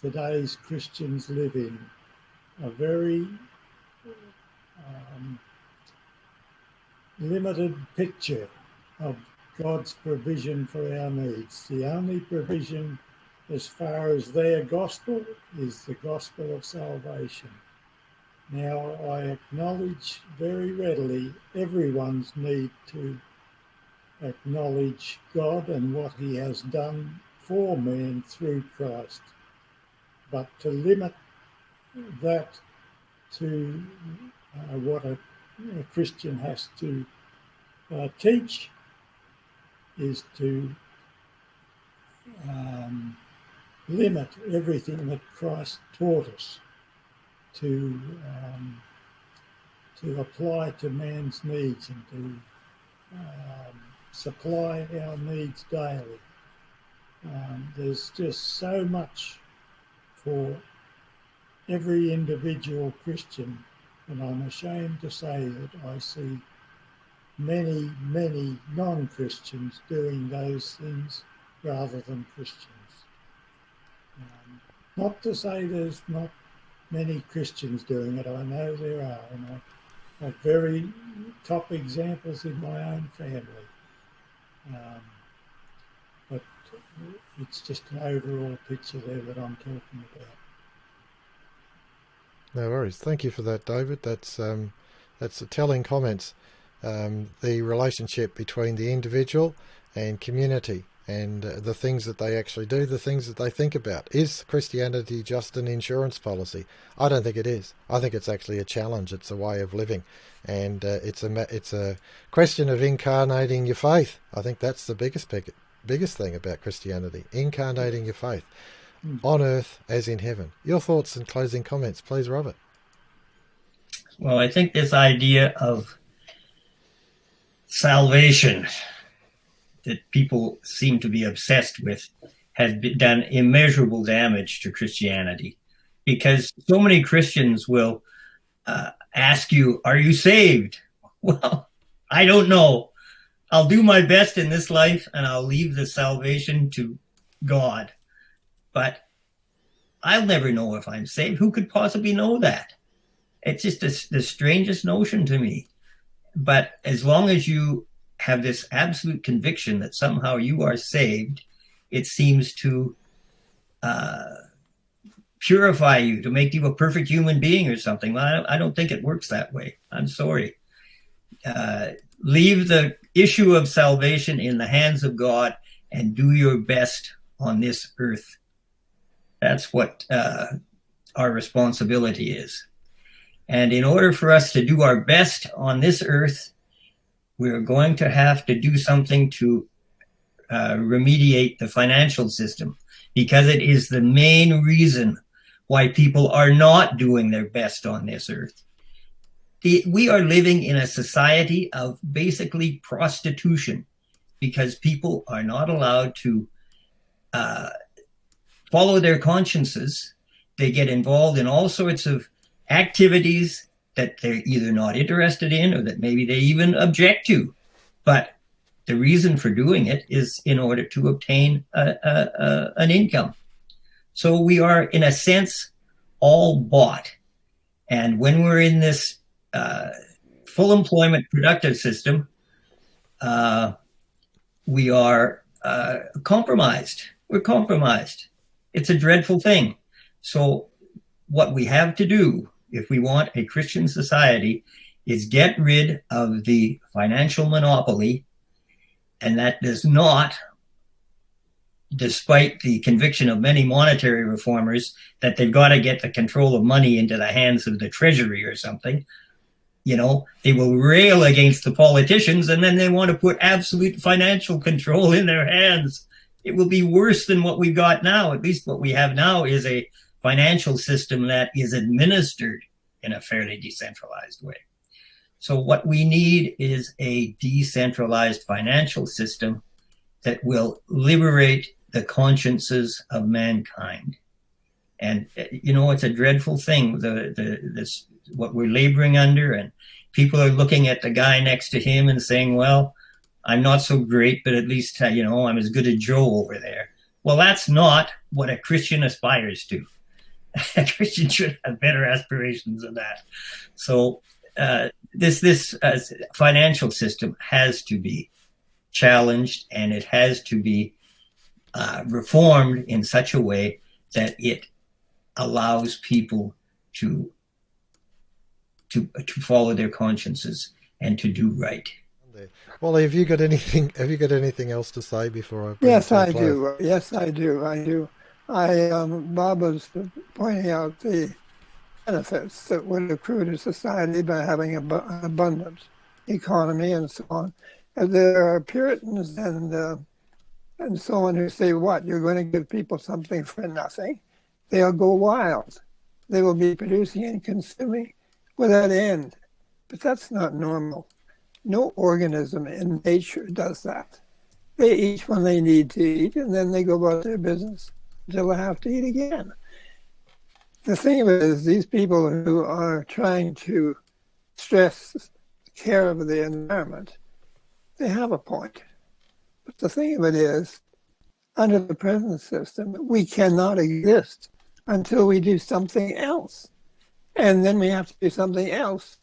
today's Christians live in, a very limited picture of God's provision for our needs. The only provision as far as their gospel is the gospel of salvation. Now, I acknowledge very readily everyone's need to acknowledge God and what he has done for man through Christ. But to limit that to what a Christian has to teach is to limit everything that Christ taught us to apply to man's needs and to supply our needs daily. There's just so much for every individual Christian, and I'm ashamed to say that I see many, many non-Christians doing those things rather than Christians. Not to say there's not many Christians doing it, I know there are, and I have very top examples in my own family. But it's just an overall picture there that I'm talking about. No worries. Thank you for that, David. That's telling comments. The relationship between the individual and community and the things that they actually do, the things that they think about. Is Christianity just an insurance policy? I don't think it is. I think it's actually a challenge. It's a way of living, and it's a question of incarnating your faith. I think that's the biggest thing about Christianity, incarnating your faith on earth as in heaven. Your thoughts and closing comments, please, Robert. Well, I think this idea of salvation that people seem to be obsessed with has done immeasurable damage to Christianity, because so many Christians will ask you, are you saved? Well, I don't know. I'll do my best in this life and I'll leave the salvation to God. But I'll never know if I'm saved. Who could possibly know that? It's just the strangest notion to me. But as long as you have this absolute conviction that somehow you are saved, it seems to purify you, to make you a perfect human being or something. Well, I don't think it works that way. I'm sorry. Leave the issue of salvation in the hands of God and do your best on this earth. That's what our responsibility is. And in order for us to do our best on this earth, we're going to have to do something to remediate the financial system, because it is the main reason why people are not doing their best on this earth. We are living in a society of basically prostitution, because people are not allowed to follow their consciences. They get involved in all sorts of activities that they're either not interested in or that maybe they even object to. But the reason for doing it is in order to obtain an income. So we are, in a sense, all bought. And when we're in this full employment productive system, we are compromised. We're compromised. It's a dreadful thing. So what we have to do, if we want a Christian society, is get rid of the financial monopoly. And that does not, despite the conviction of many monetary reformers that they've got to get the control of money into the hands of the treasury or something. You know, they will rail against the politicians and then they want to put absolute financial control in their hands. It will be worse than what we've got now. At least what we have now is a financial system that is administered in a fairly decentralized way. So what we need is a decentralized financial system that will liberate the consciences of mankind. And, you know, it's a dreadful thing, this what we're laboring under. And people are looking at the guy next to him and saying, well, I'm not so great, but at least, you know, I'm as good as Joe over there. Well, that's not what a Christian aspires to. A Christian should have better aspirations than that. So this financial system has to be challenged, and it has to be reformed in such a way that it allows people to follow their consciences and to do right. Wally, have you got anything? Have you got anything else to say before I? Yes, I do. Yes, I do. I do. Bob was pointing out the benefits that would accrue to society by having an abundant economy and so on. And there are Puritans and so on who say, what, you're going to give people something for nothing? They'll go wild. They will be producing and consuming without end. But that's not normal. No organism in nature does that. They eat when they need to eat, and then they go about their business until they have to eat again. The thing of it is, these people who are trying to stress care of the environment, they have a point. But the thing of it is, under the present system, we cannot exist until we do something else. And then we have to do something else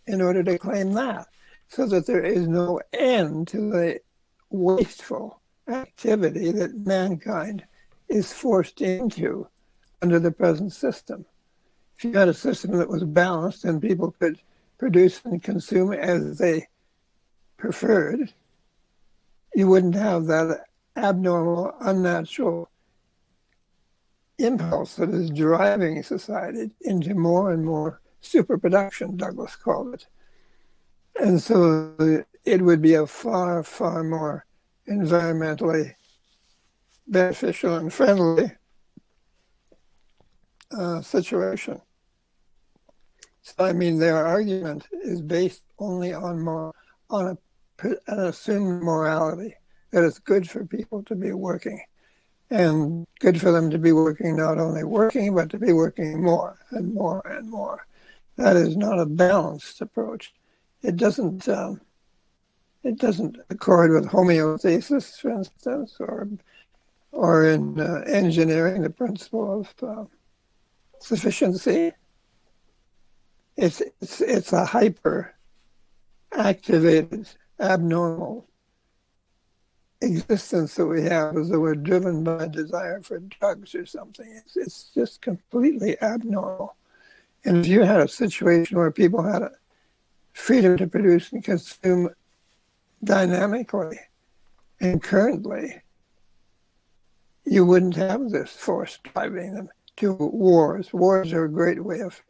in order to claim that, so that there is no end to the wasteful activity that mankind is forced into under the present system. If you had a system that was balanced and people could produce and consume as they preferred, you wouldn't have that abnormal, unnatural impulse that is driving society into more and more superproduction, Douglas called it. And so it would be a far, far more environmentally beneficial and friendly situation. So, I mean, their argument is based only on an assumed morality, that it's good for people to be working, and good for them to be working, not only working, but to be working more and more and more. That is not a balanced approach. It doesn't accord with homeostasis, for instance, or in engineering, the principle of sufficiency. It's a hyper activated, abnormal existence that we have, as though we're driven by a desire for drugs or something. It's just completely abnormal. And if you had a situation where people had a freedom to produce and consume dynamically and currently, you wouldn't have this force driving them to wars. Wars are a great way of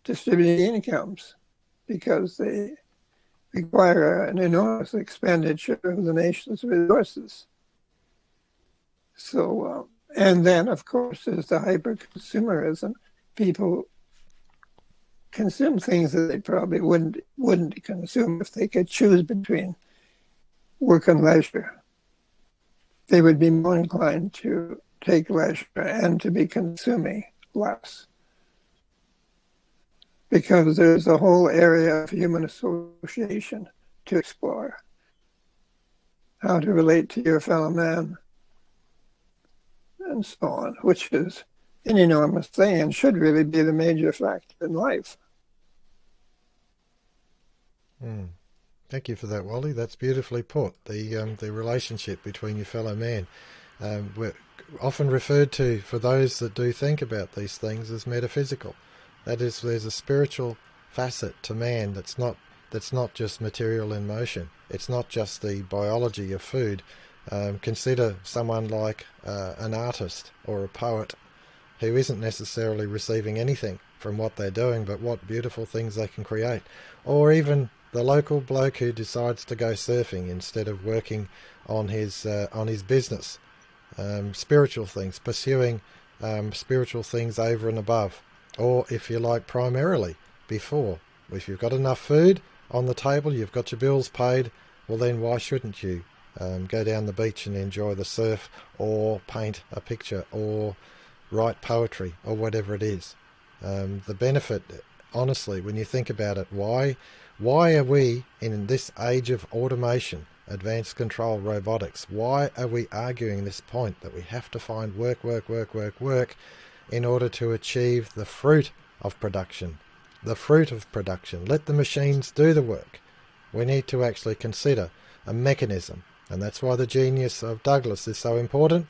distributing incomes because they require an enormous expenditure of the nation's resources. So, and then, of course, there's the hyper-consumerism. People consume things that they probably wouldn't consume if they could choose between work and leisure. They would be more inclined to take leisure and to be consuming less. Because there's a whole area of human association to explore. How to relate to your fellow man, and so on, which is an enormous thing and should really be the major factor in life. Thank you for that, Wally. That's beautifully put. The relationship between your fellow man. We're often referred to, for those that do think about these things, as metaphysical. That is, there's a spiritual facet to man that's not just material in motion. It's not just the biology of food. Consider someone like an artist or a poet who isn't necessarily receiving anything from what they're doing, but what beautiful things they can create. Or even the local bloke who decides to go surfing instead of working on his business. Spiritual things, pursuing spiritual things over and above. Or, if you like, primarily before. If you've got enough food on the table, you've got your bills paid, well then why shouldn't you go down the beach and enjoy the surf, or paint a picture, or write poetry, or whatever it is. The benefit, honestly, when you think about it, why are we, in this age of automation, advanced control, robotics, why are we arguing this point that we have to find work in order to achieve the fruit of production? The fruit of production. Let the machines do the work. We need to actually consider a mechanism, and that's why the genius of Douglas is so important.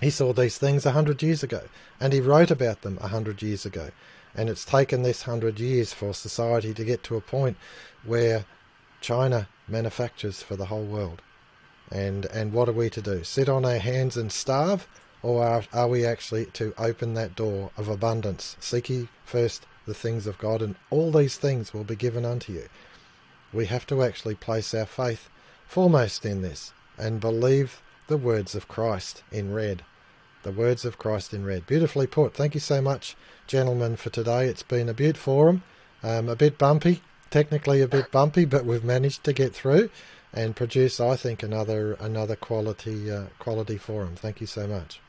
He saw these things 100 years ago, and he wrote about them 100 years ago. And it's taken this 100 years for society to get to a point where China manufactures for the whole world. And what are we to do? Sit on our hands and starve? Or are we actually to open that door of abundance? Seek ye first the things of God, and all these things will be given unto you. We have to actually place our faith foremost in this and believe the words of Christ in red. The words of Christ in red. Beautifully put. Thank you so much, gentlemen, for today. It's been a beaut forum, a bit bumpy, technically a bit bumpy, but we've managed to get through and produce, I think, another quality forum. Thank you so much.